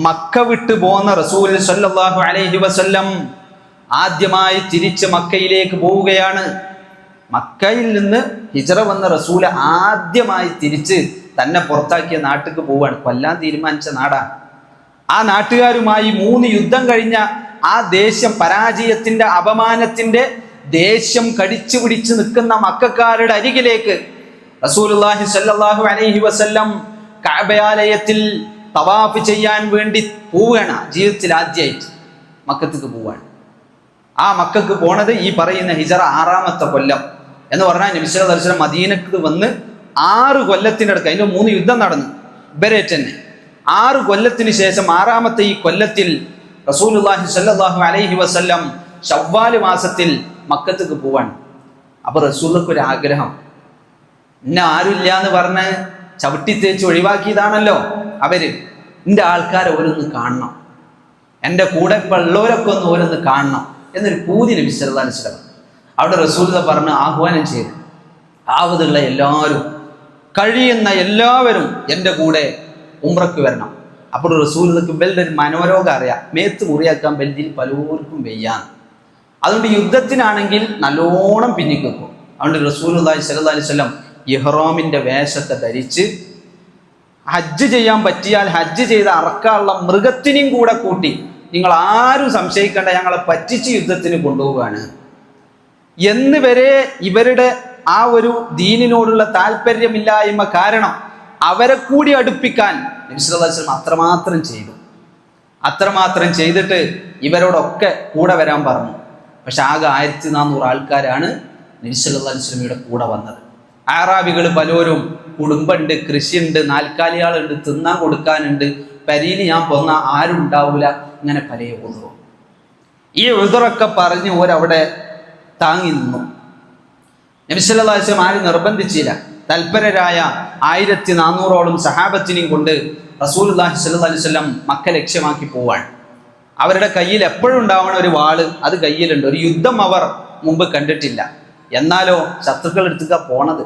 മക്ക വിട്ടു പോന്ന റസൂൽ സല്ലല്ലാഹു അലൈഹി വസല്ലം ആദ്യമായി തിരിച്ച് മക്കയിലേക്ക് പോവുകയാണ്. മക്കയിൽ നിന്ന് ഹിജ്റ വന്ന റസൂൽ ആദ്യമായി തിരിച്ച് തന്നെ പുറത്താക്കിയ നാട്ടിലേക്ക് പോവുകയാണ്. കൊല്ലാൻ തീരുമാനിച്ച നാടാണ്. ആ നാട്ടുകാരുമായി 3 യുദ്ധം കഴിഞ്ഞ ആ ദേഷ്യം, പരാജയത്തിന്റെ അപമാനത്തിന്റെ ദേഷ്യം കടിച്ചു പിടിച്ച് നിൽക്കുന്ന മക്കക്കാരുടെ അരികിലേക്ക് റസൂലുള്ളാഹി സ്വല്ലല്ലാഹു അലൈഹി വസല്ലം കഅബയാലയത്തിൽ തവാഫ് ചെയ്യാൻ വേണ്ടി പോവുകയാണ്. ജീവിതത്തിൽ ആദ്യമായിട്ട് മക്കത്തേക്ക് പോവുകയാണ്. ആ മക്കക്ക് പോണത് ഈ പറയുന്ന ഹിജ്റ 6ാമത്തെ കൊല്ലം എന്ന് പറഞ്ഞാൽ നബി സല്ലല്ലാഹു അലൈഹി വസല്ലം മദീനക്ക് വന്ന് 6 കൊല്ലത്തിൻ്റെ അടുക്ക്, അതിൻ്റെ 3 യുദ്ധം നടന്നു ഇവരേറ്റ് തന്നെ. 6 കൊല്ലത്തിന് ശേഷം 6ാമത്തെ ഈ കൊല്ലത്തിൽ റസൂലുള്ളാഹി സ്വല്ലല്ലാഹു അലൈഹി വസല്ലം ശവ്വാൽ മാസത്തിൽ മക്കത്തേക്ക് പോവാണ്. അപ്പൊ റസൂലുള്ളാഹിക്ക് ഒരു ആഗ്രഹം, എന്നെ ആരുമില്ല എന്ന് പറഞ്ഞ് ചവിട്ടി തേച്ച് ഒഴിവാക്കിയതാണല്ലോ അവര്, എൻ്റെ ആൾക്കാരെ ഓരോന്ന് കാണണം, എൻ്റെ കൂടെ ഇപ്പം ഉള്ളവരൊക്കെ ഒന്ന് ഓരോന്ന് കാണണം എന്നൊരു പൂതി നബി സല്ലല്ലാഹു അലൈഹി വസല്ലം അവിടെ റസൂലുള്ളാഹി പറഞ്ഞ് ആഹ്വാനം ചെയ്തു. ആവതുള്ള എല്ലാവരും, കഴിയുന്ന എല്ലാവരും എൻ്റെ കൂടെ ഉംറക്ക് വരണം. അപ്പോൾ റസൂലുള്ളാഹിക്ക് വലിയ ഒരു മനോരോഗം അറിയാം, മേത്ത് മുറിയാക്കാൻ ബെൽജിൽ പലർക്കും വയ്യാന്ന്. അതുകൊണ്ട് യുദ്ധത്തിനാണെങ്കിൽ നല്ലോണം പിന്നിക്ക് വെക്കും. അതുകൊണ്ട് റസൂലുള്ളാഹി സ്വല്ലല്ലാഹു അലൈഹി വസല്ലം ഇഹ്റാമിന്റെ വേഷത്തെ ധരിച്ച് ഹജ്ജ് ചെയ്യാൻ പറ്റിയാൽ ഹജ്ജ് ചെയ്ത് അറക്കാനുള്ള മൃഗത്തിനെയും കൂടെ കൂട്ടി, നിങ്ങൾ ആരും സംശയിക്കേണ്ട, ഞങ്ങളെ പറ്റിച്ച് യുദ്ധത്തിന് കൊണ്ടുപോവുകയാണ് എന്ന് വരെ ഇവരുടെ ആ ഒരു ദീനിനോടുള്ള താല്പര്യമില്ലായ്മ കാരണം അവരെ കൂടി അടുപ്പിക്കാൻ നബി സല്ലല്ലാഹു അലൈഹി വസല്ലം അത്രമാത്രം ചെയ്തു. അത്രമാത്രം ചെയ്തിട്ട് ഇവരോടൊക്കെ കൂടെ വരാൻ പറഞ്ഞു. പക്ഷെ ആകെ 1400 ആൾക്കാരാണ് നബി സല്ലല്ലാഹു അലൈഹി വസല്ലമയുടെ കൂടെ വന്നത്. അറാബികൾ പലരും കുടുംബമുണ്ട്, കൃഷിയുണ്ട്, നാൽക്കാലികളുണ്ട്, തിന്നാൻ കൊടുക്കാനുണ്ട്, പരിയിൽ ഞാൻ പോന്ന ആരും ഉണ്ടാവില്ല, ഇങ്ങനെ പല ഉദറും. ഈ ഉദറൊക്കെ പറഞ്ഞ് ഓരവിടെ താങ്ങി നിന്നു. നബി സല്ലല്ലാഹു അലൈഹി വസല്ലം ആരും നിർബന്ധിച്ചില്ല. തൽപരരായ 1400ഓളം സഹാബത്തിനെയും കൊണ്ട് റസൂലുള്ളാഹി സ്വല്ലല്ലാഹു അലൈഹി വസല്ലം മക്ക ലക്ഷ്യമാക്കി പോവാണ്. അവരുടെ കയ്യിൽ എപ്പോഴും ഉണ്ടാവണ ഒരു വാള്, അത് കയ്യിലുണ്ട്. ഒരു യുദ്ധം അവർ മുമ്പ് കണ്ടിട്ടില്ല. എന്നാലോ ശത്രുക്കൾ എടുത്തുക പോണത്,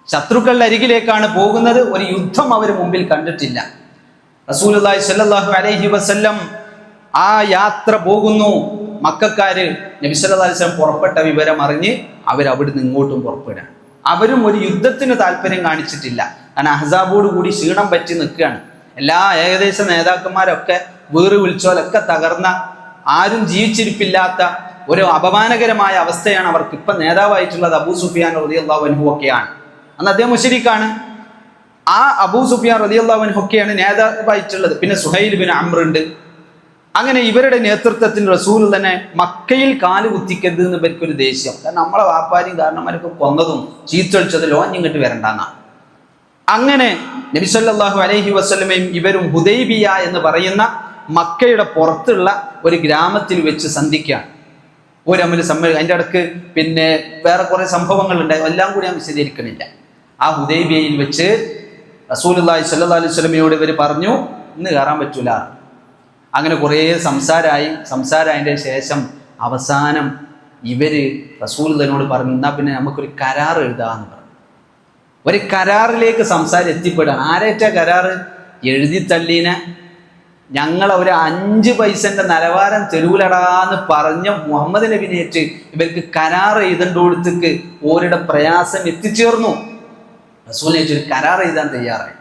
ശത്രുക്കളുടെ അരികിലേക്കാണ് പോകുന്നത്. ഒരു യുദ്ധം അവർ മുമ്പിൽ കണ്ടിട്ടില്ല. റസൂലുള്ളാഹി സ്വല്ലല്ലാഹു അലൈഹി വസല്ലം ആ യാത്ര പോകുന്നു. മക്കക്കാര് നബി സല്ലല്ലാഹു അലൈഹി വസല്ലം പുറപ്പെട്ട വിവരം അറിഞ്ഞ് അവരവിടുന്ന് ഇങ്ങോട്ടും പുറപ്പെടാൻ. അവരും ഒരു യുദ്ധത്തിന് താല്പര്യം കാണിച്ചിട്ടില്ല. കാരണം അഹ്സാബോട് കൂടി ക്ഷീണം പറ്റി നിൽക്കുകയാണ്. എല്ലാ ഏകദേശ നേതാക്കന്മാരൊക്കെ വേറ് വിളിച്ചോലൊക്കെ തകർന്ന, ആരും ജീവിച്ചിരിപ്പില്ലാത്ത ഒരു അപമാനകരമായ അവസ്ഥയാണ് അവർക്ക്. ഇപ്പം നേതാവായിട്ടുള്ളത് അബൂ സുഫിയാൻ റളിയല്ലാഹു അൻഹു ഒക്കെയാണ്. അന്ന് അദ്ദേഹം മുശ്രിക്കാണ്. ആ അബൂ സുഫിയാൻ റളിയല്ലാഹു അൻഹു ഒക്കെയാണ് നേതാവായിട്ടുള്ളത്. പിന്നെ സുഹൈൽ ബിൻ അംർ ഉണ്ട്. അങ്ങനെ ഇവരുടെ നേതൃത്വത്തിൽ റസൂൽ തന്നെ മക്കയിൽ കാല് കുത്തിക്കരുത് എന്ന് ഇവർക്കൊരു ദേഷ്യം. കാരണം നമ്മളെ വാപ്പാരെയും കാരണന്മാരൊക്കെ കൊന്നതും ചീത്തൊളിച്ചത് ലോഞ്ഞിങ്ങോട്ട് വരണ്ടെന്നാണ്. അങ്ങനെ നബി സല്ലല്ലാഹു അലൈഹി വസല്ലമയും ഇവരും ഹുദൈബിയ എന്ന് പറയുന്ന മക്കയുടെ പുറത്തുള്ള ഒരു ഗ്രാമത്തിൽ വെച്ച് സന്ധിക്കുകയാണ്. ഒരമൽ അതിൻ്റെ ഇടക്ക് പിന്നെ വേറെ കുറേ സംഭവങ്ങളുണ്ട്, എല്ലാം കൂടി ഞാൻ വിശദീകരിക്കണില്ല. ആ ഹുദൈബിയയിൽ വെച്ച് റസൂലുള്ളാഹി സ്വല്ലല്ലാഹു അലൈഹി വസല്ലമയോട് ഇവർ പറഞ്ഞു, ഇന്ന് കയറാൻ പറ്റൂല. അങ്ങനെ കുറേ സംസാരമായതിൻ്റെ ശേഷം അവസാനം ഇവര് റസൂലുള്ളാഹിനോട് പറഞ്ഞു, എന്നാ പിന്നെ നമുക്കൊരു കരാർ എഴുതാമെന്ന് പറഞ്ഞു. ഒരു കരാറിലേക്ക് സംസാരം എത്തിപ്പെടാൻ. ആരേറ്റ കരാറ്? എഴുതി തള്ളീനെ ഞങ്ങളെ ഒരു 5 പൈസന്റെ നിലവാരം തെരുവിലടാന്ന് പറഞ്ഞ മുഹമ്മദ് നബിനേറ്റ് ഇവർക്ക് കരാർ എഴുതണ്ടോടത്തേക്ക് ഓരുടെ പ്രയാസം എത്തിച്ചേർന്നു. റസൂലിനേറ്റ് ഒരു കരാർ എഴുതാൻ തയ്യാറായി.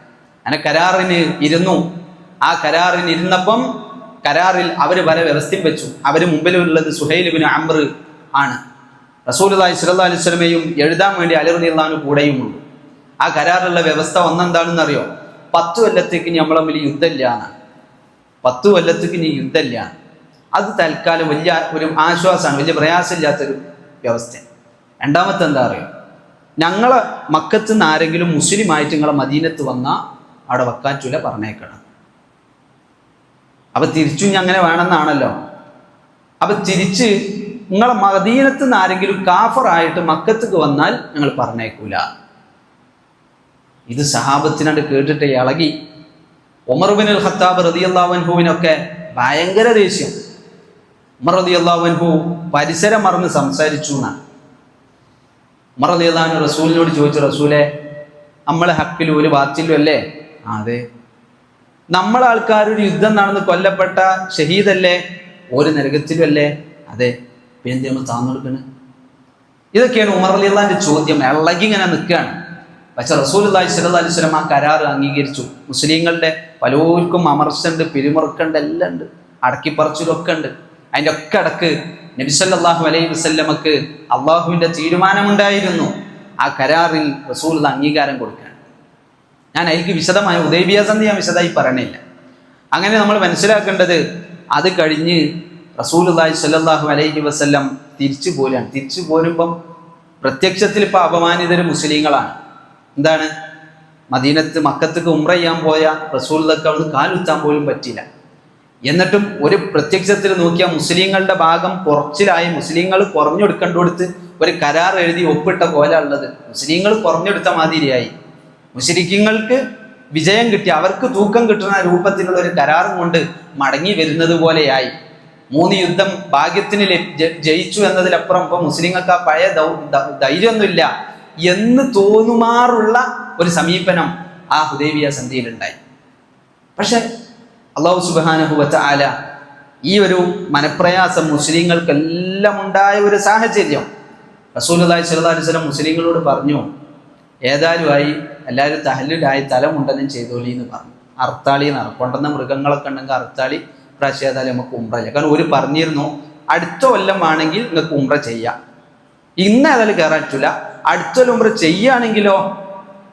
അങ്ങനെ കരാറിന് ഇരുന്നു. ആ കരാറിന് ഇരുന്നപ്പം കരാറിൽ അവർ പല വ്യവസ്ഥയും വെച്ചു. അവര് മുമ്പിലുള്ളത് സുഹൈൽ ബിൻ അംർ ആണ്. റസൂലുള്ളാഹി സ്വല്ലല്ലാഹു അലൈഹി വസല്ലമയും എഴുതാൻ വേണ്ടി അലി റളിയല്ലാഹു അൻഹു കൂടെയുമുണ്ട്. ആ കരാറിലുള്ള വ്യവസ്ഥ ഒന്നെന്താണെന്ന് അറിയോ? 10 കൊല്ലത്തേക്ക് നമ്മൾ തമ്മിൽ യുദ്ധമില്ല എന്നാണ്. 10 കൊല്ലത്തേക്ക് ഇനി യുദ്ധമില്ല. അത് തൽക്കാലം വലിയ ഒരു ആശ്വാസമാണ്, വലിയ പ്രയാസമില്ലാത്തൊരു വ്യവസ്ഥ. രണ്ടാമത്തെ എന്താ അറിയോ? ഞങ്ങളെ മക്കത്ത് നിന്ന് ആരെങ്കിലും മുസ്ലിമായിട്ട് നിങ്ങളെ മദീനത്ത് വന്നാൽ അവിടെ വെക്കാൻ ചൂല പറഞ്ഞേക്കണം. അപ്പൊ തിരിച്ചു അങ്ങനെ വേണമെന്നാണല്ലോ. അപ്പൊ തിരിച്ച് നിങ്ങളെ മദീനത്ത് നിന്ന് ആരെങ്കിലും കാഫറായിട്ട് മക്കത്തേക്ക് വന്നാൽ ഞങ്ങൾ പറഞ്ഞേക്കൂല. ഇത് സഹാബത്തിനോട് കേട്ടിട്ട് ഇളകി. ഉമർ ബിൻ അൽ ഖത്താബ് റളിയല്ലാഹു അൻഹുവിനൊക്കെ ഭയങ്കര ദേഷ്യം. ഉമർ റളിയല്ലാഹു അൻഹു പരിസരം മറന്ന് സംസാരിച്ചു എന്നാണ്. ഉമർ റളിയല്ലാഹു അൻഹു റസൂലിനോട് ചോദിച്ചു, റസൂലെ, നമ്മളെ ഹക്കിലും ഒരു ബാത്തിലും അല്ലേ? അതെ. നമ്മളെ ആൾക്കാർ ഒരു യുദ്ധം നടന്ന് കൊല്ലപ്പെട്ട ഷഹീദല്ലേ? ഒരു നരകത്തിലും അല്ലേ? അതെ. പിന്നെ നമ്മൾ താന്നെടുക്കണ്? ഇതൊക്കെയാണ് ഉമർ റളിയല്ലാഹുവിന്റെ ചോദ്യം. ഇളകി ഇങ്ങനെ നിൽക്കുകയാണ്. പക്ഷെ റസൂലുള്ളാഹി സ്വല്ലല്ലാഹു അലൈഹി വസല്ലം ആ കരാർ അംഗീകരിച്ചു. മുസ്ലിങ്ങളുടെ പലർക്കും അമർച്ചുണ്ട്, പിരിമുറുക്കുണ്ട്, എല്ലാം ഉണ്ട്, അടക്കിപ്പറച്ചിലൊക്കെ ഉണ്ട്. അതിൻ്റെ ഒക്കെ ഇടക്ക് നബി സല്ലല്ലാഹു അലൈഹി വസല്ലമക്ക് അള്ളാഹുവിൻ്റെ തീരുമാനമുണ്ടായിരുന്നു. ആ കരാറിൽ റസൂലുള്ള അംഗീകാരം കൊടുക്കാൻ. ഞാൻ അതിലേക്ക് വിശദമായ ഹുദൈബിയ സന്ധി ഞാൻ വിശദമായി പറയണില്ല. അങ്ങനെ നമ്മൾ മനസ്സിലാക്കേണ്ടത്, അത് കഴിഞ്ഞ് റസൂലുള്ളാഹി സ്വല്ലല്ലാഹു അലൈഹി വസല്ലം തിരിച്ചു പോരാണ്. തിരിച്ചു പോരുമ്പം പ്രത്യക്ഷത്തിൽ ഇപ്പം അപമാനിതർ മുസ്ലിങ്ങളാണ്. എന്താണ്? മക്കത്തേക്ക് ഉംറ ചെയ്യാൻ പോയ റസൂലുള്ളാഹിക്ക് അവിടുന്ന് കാലുത്താൻ പോലും പറ്റില്ല. എന്നിട്ടും ഒരു പ്രത്യക്ഷത്തിൽ നോക്കിയാൽ മുസ്ലിങ്ങളുടെ ഭാഗം കുറച്ചിലായി. മുസ്ലിങ്ങൾ കുറഞ്ഞെടുക്കേണ്ടടുത്ത് ഒരു കരാർ എഴുതി ഒപ്പിട്ട പോലെ ഉള്ളത്. മുസ്ലിങ്ങൾ കുറഞ്ഞെടുത്ത മാതിരിയായി. മുശ്രിക്കീങ്ങൾക്ക് വിജയം കിട്ടി, അവർക്ക് തൂക്കം കിട്ടുന്ന രൂപത്തിലുള്ള ഒരു കരാറും കൊണ്ട് മടങ്ങി വരുന്നത് പോലെയായി. 3 യുദ്ധം ഭാഗ്യത്തിന് ജയിച്ചു എന്നതിലപ്പുറം ഇപ്പൊ മുസ്ലിങ്ങൾക്ക് ആ പഴയ ധൈര്യമൊന്നുമില്ല എന്ന് തോന്നുമാറുള്ള ഒരു സമീപനം ആ ഹുദൈബിയ സന്ധിയിലുണ്ടായി. പക്ഷെ അല്ലാഹു സുബ്ഹാനഹു വ തആല ഈ ഒരു മനപ്രയാസം മുസ്ലിങ്ങൾക്കെല്ലാം ഉണ്ടായ ഒരു സാഹചര്യം റസൂലുള്ളാഹി സ്വല്ലല്ലാഹു അലൈഹി വസല്ലം മുസ്ലിങ്ങളോട് പറഞ്ഞു, ഏതായാലും ആയി, എല്ലാവരും തഹല്ലുലായി തലമുണ്ടനം ചെയ്തോളി എന്ന് പറഞ്ഞു. അർത്താളി എന്ന് പറഞ്ഞു. കൊണ്ടുവന്ന മൃഗങ്ങളൊക്കെ ഉണ്ടെങ്കിൽ അർത്താളി പ്രാവശ്യം ഏതായാലും നമുക്ക് ഉംറ ചെയ്യാം. കാരണം ഒരു പറഞ്ഞിരുന്നു, അടുത്ത കൊല്ലം ആണെങ്കിൽ നിങ്ങൾക്ക് ഉംറ ചെയ്യാം, ഇന്ന് ഏതായാലും കയറാൻ പറ്റില്ല, അടുത്ത കൊല്ലം ഉംറ ചെയ്യുകയാണെങ്കിലോ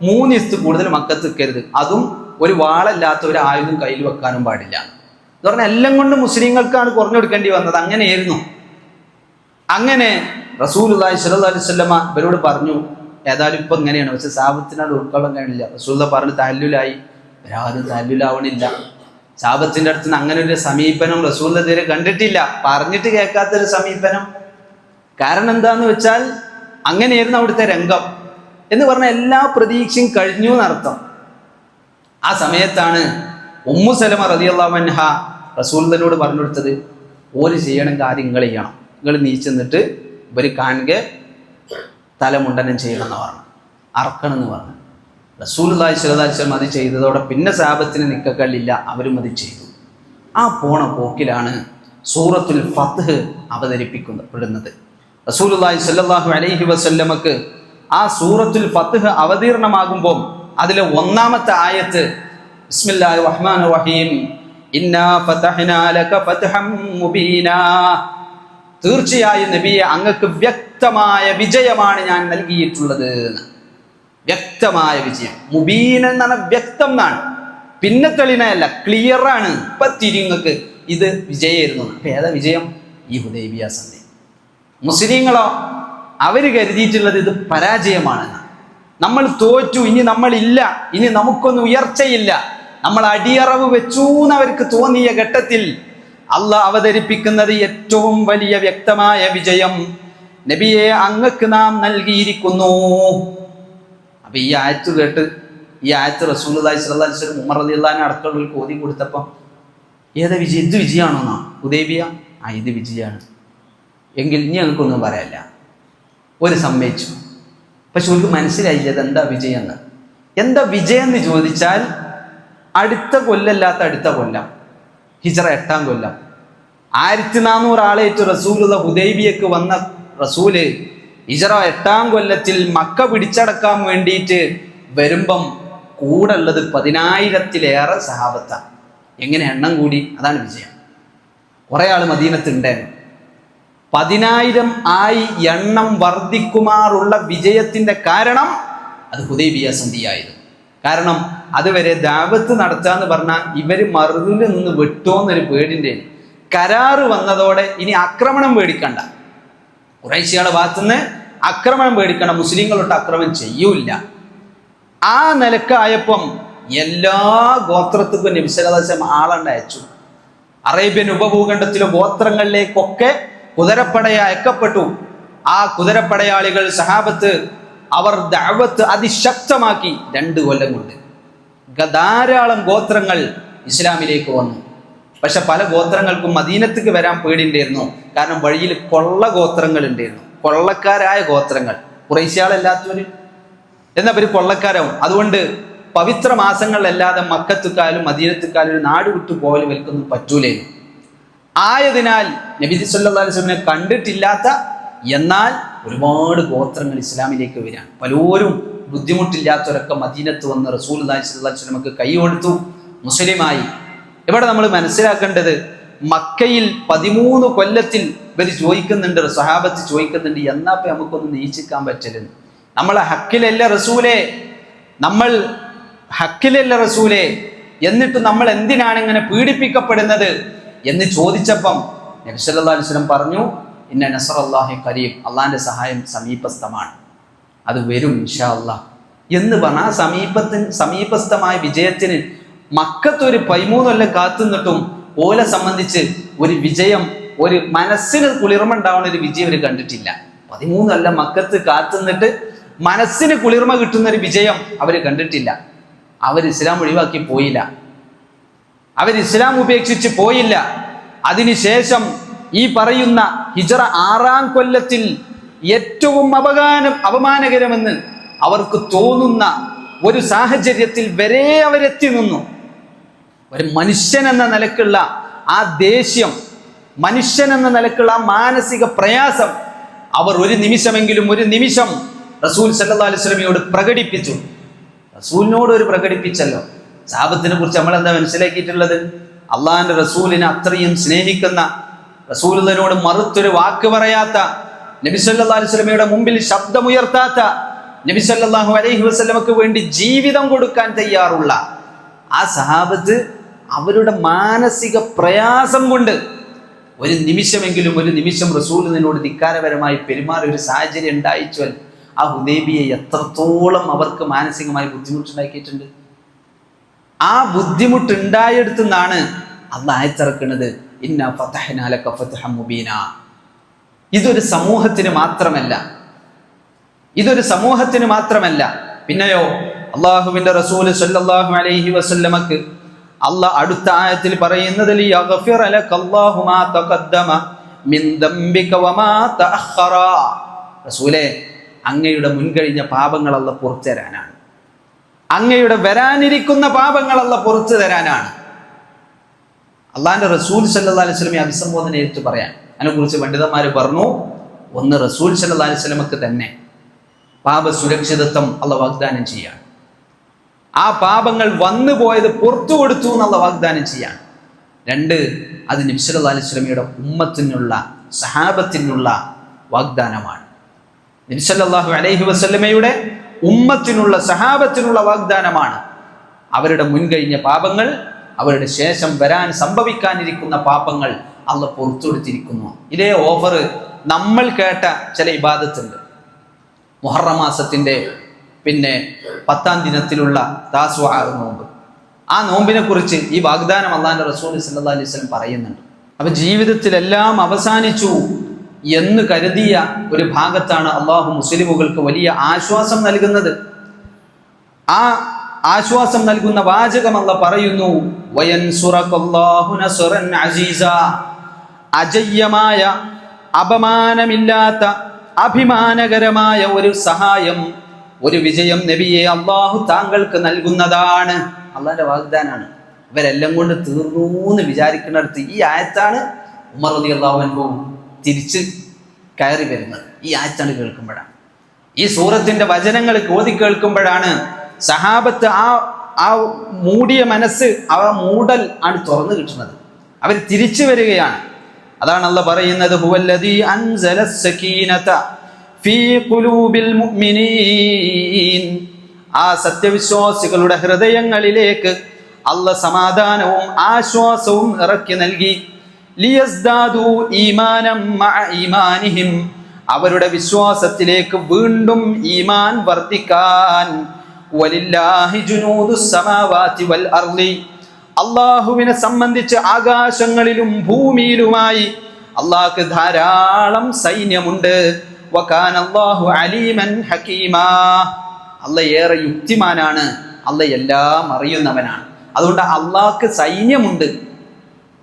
3 ദിവസത്തിൽ കൂടുതൽ മക്കത്ത് നിൽക്കരുത്, അതും ഒരു വാളല്ലാത്ത ഒരു ആയുധം കയ്യിൽ വെക്കാനും പാടില്ല എന്ന് പറഞ്ഞാൽ എല്ലാം കൊണ്ട് മുസ്ലിങ്ങൾക്കാണ് കുറഞ്ഞെടുക്കേണ്ടി വന്നത്. അങ്ങനെയായിരുന്നു. അങ്ങനെ റസൂലുള്ളാഹി സ്വല്ലല്ലാഹു അലൈഹി വസല്ലമ ഇവരോട് പറഞ്ഞു, ഏതായാലും ഇപ്പൊ ഇങ്ങനെയാണ്. പക്ഷെ സാബത്തിനോട് ഉൾക്കൊള്ളാൻ കഴിയില്ല. റസൂലുള്ളാഹി പറഞ്ഞു തഹല്ലുലായി. ഇവരാരും തഹല്ലുലാവണില്ല. സാബത്തിന്റെ അടുത്ത് നിന്ന് അങ്ങനെ ഒരു സമീപനം റസൂലുള്ളാഹി ഇതുവരെ കണ്ടിട്ടില്ല. പറഞ്ഞിട്ട് കേൾക്കാത്തൊരു സമീപനം. കാരണം എന്താന്ന് വെച്ചാൽ അങ്ങനെയായിരുന്നു അവിടുത്തെ രംഗം. എന്ന് പറഞ്ഞാൽ എല്ലാ പ്രതീക്ഷയും കഴിഞ്ഞു എന്നർത്ഥം. ആ സമയത്താണ് ഉമ്മു സലമ റളിയല്ലാഹു അൻഹ റസൂലുള്ളാഹിയോട് പറഞ്ഞു കൊടുത്തത്, ഓര് ചെയ്യണമെങ്കിൽ ആദ്യം നിങ്ങൾ ചെയ്യണം, നിങ്ങൾ നീച്ചെന്നിട്ട് ഇവർ കാണുക തലമുണ്ടനം ചെയ്യണം എന്ന് പറഞ്ഞു, അറക്കണം എന്ന് പറഞ്ഞു. റസൂലുള്ളാഹി സ്വല്ലല്ലാഹു അലൈഹി വസല്ലം അത് ചെയ്തതോടെ പിന്നെ സാബത്തിന് നിക്കക്കള്ളില്ല, അവരും അത് ചെയ്തു. ആ പോണ പോക്കിലാണ് സൂറത്തുൽ ഫത്ഹ് അവതരിപ്പിക്കപ്പെടുന്നത്. റസൂലുള്ളാഹി സ്വല്ലല്ലാഹു അലൈഹി വസല്ലമക്ക് ആ സൂറത്തുൽ ഫത്ഹ് അവതീർണമാകുമ്പോൾ അതിലെ 1-ാമത്തെ ആയത്ത് ബിസ്മില്ലാഹിർ റഹ്മാനിർ റഹീം, ഇന്നാ ഫതഹ്നാ ലക ഫത്ഹം മുബീനാ, തീർച്ചയായും നബിയെ അങ്ങക്ക് വ്യക്തമായ വിജയമാണ് ഞാൻ നൽകിയിട്ടുള്ളത്. വ്യക്തമായ വിജയം. മുബീൻ എന്നാണ് വ്യക്തം എന്നാണ്, പിന്നെ തെളിനയല്ല, ക്ലിയർ ആണ്. ഇപ്പൊ തിരിങ്ങക്ക് ഇത് വിജയമായിരുന്നു. അപ്പൊ ഏതാ വിജയം? ഈ ഹുദൈബിയ സന്ധി. മുസ്ലിങ്ങളോ അവര് കരുതിയിട്ടുള്ളത് ഇത് പരാജയമാണെന്ന്. നമ്മൾ തോറ്റു, ഇനി നമ്മളില്ല, ഇനി നമുക്കൊന്നും ഉയർച്ചയില്ല, നമ്മൾ അടിയറവ് വെച്ചു എന്നവർക്ക് തോന്നിയ ഘട്ടത്തിൽ അള്ളാഹ് അവതരിപ്പിക്കുന്നത് ഏറ്റവും വലിയ വ്യക്തമായ വിജയം നബിയെ അങ്ങക്ക് നാം നൽകിയിരിക്കുന്നു. അപ്പൊ ഈ ആയത്ത് കേട്ട്, ഈ ആയത്ത് റസൂലുള്ളാഹി സ്വല്ലല്ലാഹു അലൈഹി വസല്ലം ഉമർ റളിയല്ലാഹു അൻഹു അടുക്കളയിൽ ഓതി കൊടുത്തപ്പം ഏതാ വിജയം? ഇത് വിജയമാണോ എന്നാ ഹുദൈബിയ? ഇത് വിജയമാണ്. എങ്കിൽ ഇനി ഞങ്ങൾക്കൊന്നും പറയാനില്ല. ഒരു സമ്മതിച്ചു. പക്ഷെ അവർക്ക് മനസ്സിലായില്ല ഇതെന്താ വിജയം എന്ന്. എന്താ വിജയം എന്ന് ചോദിച്ചാൽ അടുത്ത കൊല്ലല്ലാത്ത അടുത്ത കൊല്ലം, ഹിജ്റ 8-ാം കൊല്ലം, 1400 ആളേറ്റ് റസൂലുള്ള ഹുദൈബിയക്ക് വന്ന റസൂല് ഹിജ്റ 8-ാം കൊല്ലത്തിൽ മക്ക പിടിച്ചടക്കാൻ വേണ്ടിയിട്ട് വരുമ്പം കൂടെ ഉള്ളത് 10,000-ലേറെ സഹാബത്താണ്. എങ്ങനെ എണ്ണം കൂടി? അതാണ് വിജയം. കുറെ ആൾ മദീനത്തുണ്ടായിരുന്നു. 10,000 ആയി എണ്ണം വർദ്ധിക്കുമാറുള്ള വിജയത്തിന്റെ കാരണം അത് ഹുദൈബിയ സന്ധിയായിരുന്നു. കാരണം അതുവരെ ദാവത്ത് നടത്താന്ന് പറഞ്ഞാൽ ഇവര് മറുതിൽ നിന്ന് വെട്ടോന്നൊരു പേടിൻ്റെ. കരാറ് വന്നതോടെ ഇനി ആക്രമണം പേടിക്കണ്ട, ഖുറൈശികളുടെ ഭാഗത്തുനിന്ന് ആക്രമണം പേടിക്കണം, മുസ്ലിങ്ങളോട്ട് ആക്രമണം ചെയ്യൂല. ആ നിലക്കായപ്പം എല്ലാ ഗോത്രത്തിനും നബി സല്ലല്ലാഹു അലൈഹി വസല്ലം ആളണ്ട് അയച്ചു. അറേബ്യൻ ഉപഭൂഖണ്ഡത്തിലെ ഗോത്രങ്ങളിലേക്കൊക്കെ കുതിരപ്പടയെ അയക്കപ്പെട്ടു. ആ കുതിരപ്പടയാളികൾ സഹാബത്ത് അവർ ദഅവത്ത് അതിശക്തമാക്കി. 2 കൊല്ലം കൊണ്ട് ധാരാളം ഗോത്രങ്ങൾ ഇസ്ലാമിലേക്ക് വന്നു. പക്ഷെ പല ഗോത്രങ്ങൾക്കും മദീനത്തേക്ക് വരാൻ പേടിണ്ടായിരുന്നു. കാരണം വഴിയിൽ കൊള്ള ഗോത്രങ്ങൾ ഉണ്ടായിരുന്നു, കൊള്ളക്കാരായ ഗോത്രങ്ങൾ. ഖുറൈശികളല്ലാത്തവര് എന്നവർ കൊള്ളക്കാരാവും. അതുകൊണ്ട് പവിത്ര മാസങ്ങളിലല്ലാതെ മക്കത്തുക്കാലും മദീനത്തുക്കാലും ഒരു നാട് വിട്ടു പോലും വിൽക്കൊന്നും പറ്റൂലേന്നു. ആയതിനാൽ നബി സല്ലല്ലാഹു അലൈഹി വസല്ലമയെ കണ്ടിട്ടില്ലാത്ത എന്നാൽ ഒരുപാട് ഗോത്രങ്ങൾ ഇസ്ലാമിലേക്ക് വരികയാണ്. പലരും ബുദ്ധിമുട്ടില്ലാത്തവരൊക്കെ മദീനത്ത് വന്ന് റസൂലുള്ളാഹി സ്വല്ലല്ലാഹു അലൈഹി വസല്ലമക്ക് കൈ കൊടുത്തു, മുസ്ലിമായി. ഇവിടെ നമ്മൾ മനസ്സിലാക്കേണ്ടത്, മക്കയിൽ 13 കൊല്ലത്തിൽ ഇവർ ചോദിക്കുന്നുണ്ട്, സ്വഹാബത്ത് ചോദിക്കുന്നുണ്ട്, എന്നാപ്പ നമുക്കൊന്ന് നീച്ചിക്കാൻ പറ്റലെന്ന്. നമ്മളെ ഹക്കിലല്ല റസൂലേ, നമ്മൾ ഹക്കിലല്ല റസൂലേ, എന്നിട്ട് നമ്മൾ എന്തിനാണ് ഇങ്ങനെ പീഡിപ്പിക്കപ്പെടുന്നത് എന്ന് ചോദിച്ചപ്പം നബി സല്ലല്ലാഹു അലൈഹി വസല്ലം പറഞ്ഞു, ഇന്ന നസ്റല്ലാഹി ഖരീബ്, അള്ളാഹിന്റെ സഹായം സമീപസ്ഥമാണ്, അത് വരും ഇൻഷാ അല്ലാഹ് എന്ന് പറഞ്ഞ ആ സമീപസ്ഥമായ വിജയത്തിന് മക്കത്തൊരു 13 കൊല്ലം കാത്തുനിന്നിട്ടും ഓലെ സംബന്ധിച്ച് ഒരു വിജയം, ഒരു മനസ്സിന് കുളിർമ ഉണ്ടാവുന്ന ഒരു വിജയം അവർ കണ്ടിട്ടില്ല. 13 കൊല്ലം മക്കത്ത് കാത്തുനിന്നിട്ട് മനസ്സിന് കുളിർമ കിട്ടുന്ന ഒരു വിജയം അവർ കണ്ടിട്ടില്ല. അവർ ഇസ്ലാം ഒഴിവാക്കി പോയില്ല, അവർ ഇസ്ലാം ഉപേക്ഷിച്ച് പോയില്ല. അതിനുശേഷം ഈ പറയുന്ന ഹിജ്റ 6-ാം കൊല്ലത്തിൽ ഏറ്റവും അപമാനകരമെന്ന് അവർക്ക് തോന്നുന്ന ഒരു സാഹചര്യത്തിൽ വരെ അവരെത്തി നിന്നു. ഒരു മനുഷ്യൻ എന്ന നിലക്കുള്ള ആ ദേഷ്യം, മനുഷ്യൻ എന്ന നിലക്കുള്ള ആ മാനസിക പ്രയാസം അവർ ഒരു നിമിഷം റസൂൽ സല്ലല്ലാഹു അലൈഹി വസല്ലമയോട് പ്രകടിപ്പിച്ചു. റസൂലിനോട് ഒരു പ്രകടിപ്പിച്ചല്ലോ. സഹാബത്തിനെ കുറിച്ച് നമ്മൾ എന്താ മനസ്സിലാക്കിയിട്ടുള്ളത്? അള്ളാഹിന്റെ റസൂലിനെ അത്രയും സ്നേഹിക്കുന്ന, റസൂലിനോട് മറുത്തൊരു വാക്ക് പറയാത്ത, നബി സല്ലല്ലാഹു അലൈഹി വസല്ലമയുടെ മുമ്പിൽ ശബ്ദമുയർത്താത്ത, നബി സല്ലല്ലാഹു അലൈഹി വസല്ലമക്ക് വേണ്ടി ജീവിതം കൊടുക്കാൻ തയ്യാറുള്ള ആ സഹാബത്ത് അവരുടെ മാനസിക പ്രയാസം കൊണ്ട് ഒരു നിമിഷം റസൂലിനോട് ധിക്കാരപരമായി പെരുമാറിയ ഒരു സാഹചര്യം ഉണ്ടായിച്ചാൽ ആ ഹുദൈബിയെ എത്രത്തോളം അവർക്ക് മാനസികമായി ബുദ്ധിമുട്ടുണ്ടാക്കിയിട്ടുണ്ട്. ആ ബുദ്ധിമുട്ടുണ്ടായെടുത്തുനിന്നാണ് അള്ളാഹ് ആയത്തിറക്കുന്നത്, ഇന്നാ ഫതഹ്നാ ലക ഫത്ഹൻ മുബീനാ. ഇതൊരു സമൂഹത്തിന് മാത്രമല്ല, പിന്നെയോ അള്ളാഹുവിന്റെ റസൂൽ സല്ലല്ലാഹു അലൈഹി വസല്ലമക്ക് അള്ളാഹ് അടുത്ത ആയത്തിൽ പറയുന്നത്, ലിയഗ്ഫിറ ലകല്ലാഹു മാ തഖദ്ദമ മിൻ ദംബിക വമാ തഅഖറ. റസൂലേ, അങ്ങയുടെ മുൻകഴിഞ്ഞ പാപങ്ങൾ അള്ളാഹ് പുറത്തു തരാനാണ്, അങ്ങയുടെ വരാനിരിക്കുന്ന പാപങ്ങൾ അള്ളാഹ് പുറത്തു തരാനാണ്. അള്ളാഹിന്റെ റസൂൽ സല്ലല്ലാഹു അലൈഹി വസല്ലമയെ അഭിസംബോധന ചെയ്തിട്ട് പറയാൻ അതിനെക്കുറിച്ച് പണ്ഡിതന്മാർ പറഞ്ഞു, ഒന്ന് റസൂൽ സല്ലല്ലാഹു അലൈഹി വസല്ലമക്ക് തന്നെ പാപ സുരക്ഷിതത്വം അള്ളാഹ് വാഗ്ദാനം ചെയ്യാണ്. ആ പാപങ്ങൾ വന്നു പോയത് പുറത്തു കൊടുത്തു എന്നുള്ള വാഗ്ദാനം ചെയ്യാണ്. 2, അത് നബി സല്ലല്ലാഹു അലൈഹി വസല്ലമയുടെ ഉമ്മത്തിനുള്ള, സഹാബത്തിനുള്ള വാഗ്ദാനമാണ്. നബി സല്ലല്ലാഹു അലൈഹി വസല്ലമയുടെ ഉമ്മത്തിനുള്ള, സഹാബത്തിനുള്ള വാഗ്ദാനമാണ്. അവരുടെ മുൻകഴിഞ്ഞ പാപങ്ങൾ, അവരുടെ ശേഷം വരാൻ സംഭവിക്കാനിരിക്കുന്ന പാപങ്ങൾ അള്ളാഹ് പുറത്തു കൊടുത്തിരിക്കുന്നു. ഇതേ ഓഫർ നമ്മൾ കേട്ട ചില ഇബാദത്തുണ്ട്. മുഹറം മാസത്തിന്റെ 10-ാം ദിനത്തിലുള്ള താസ്വാ നോമ്പ്, ആ നോമ്പിനെ കുറിച്ച് ഈ വാഗ്ദാനം അള്ളാഹിന്റെ റസൂൽ സല്ലല്ലാഹു അലൈഹി വസല്ലം പറയുന്നുണ്ട്. അപ്പൊ ജീവിതത്തിലെല്ലാം അവസാനിച്ചു എന്ന് കരുതിയ ഒരു ഭാഗത്താണ് അള്ളാഹു മുസ്ലിമുകൾക്ക് വലിയ ആശ്വാസം നൽകുന്നത്. ആ ആശ്വാസം നൽകുന്ന വാചകം അള്ളാഹ് പറയുന്നു, വയൻസുറകല്ലാഹു നസ്റൻ അസീസ. അജയ്യമായ, അപമാനമില്ലാത്ത, അഭിമാനകരമായ ഒരു സഹായം, ഒരു വിജയം നബിയെ അള്ളാഹു താങ്കൾക്ക് നൽകുന്നതാണ്. അള്ളാഹിന്റെ വാഗ്ദാനാണ്. ഇവരെല്ലാം കൊണ്ട് തീർന്നു എന്ന് വിചാരിക്കുന്നിടത്ത് ഈ ആയത്താണ് ഉമർ റളിയല്ലാഹു അൻഹു തിരിച്ച് കയറി വരുന്നത്. ഈ ആയത്താണ് കേൾക്കുമ്പോഴാണ്, ഈ സൂറത്തിന്റെ വചനങ്ങൾ ഓതി കേൾക്കുമ്പോഴാണ് സഹാബത്ത് ആ മൂടിയ മനസ്സ്, ആ മൂടൽ ആണ് തുറന്നു കിട്ടുന്നത്. അവർ തിരിച്ചു വരികയാണ്. അതാണ് അള്ളാഹ് പറയുന്നത്, ഹുവല്ലദീ അൻസലസ് സകീനത ഫീ ഖുലൂബിൽ മുഅ്മിനീൻ. ആ സത്യവിശ്വാസികളുടെ ഹൃദയങ്ങളിലേക്ക് അള്ളാഹ് സമാധാനവും ആശ്വാസവും ഇറക്കി നൽകി. ലിയസ്ദാദു ഈമാനം മഅ ഈമാനിഹിം. അവരുടെ വിശ്വാസത്തിലേക്ക് വീണ്ടും ഈമാൻ വർദ്ധിക്കാൻ. വലില്ലാഹി ജുനൂദുസ് സമാവാതി വൽ അർളി. അള്ളാഹുവിനെ സംബന്ധിച്ച് ആകാശങ്ങളിലും ഭൂമിയിലുമായി അള്ളാഹ്ക്ക് ധാരാളം സൈന്യമുണ്ട്. വകാന അല്ലാഹു അലീമൻ ഹകീമാ. അള്ളാഹ് ഏറെ യുക്തിമാനാണ്, അള്ളാഹ് എല്ലാം അറിയുന്നവനാണ്. അതുകൊണ്ട് അള്ളാഹ്ക്ക് സൈന്യമുണ്ട്,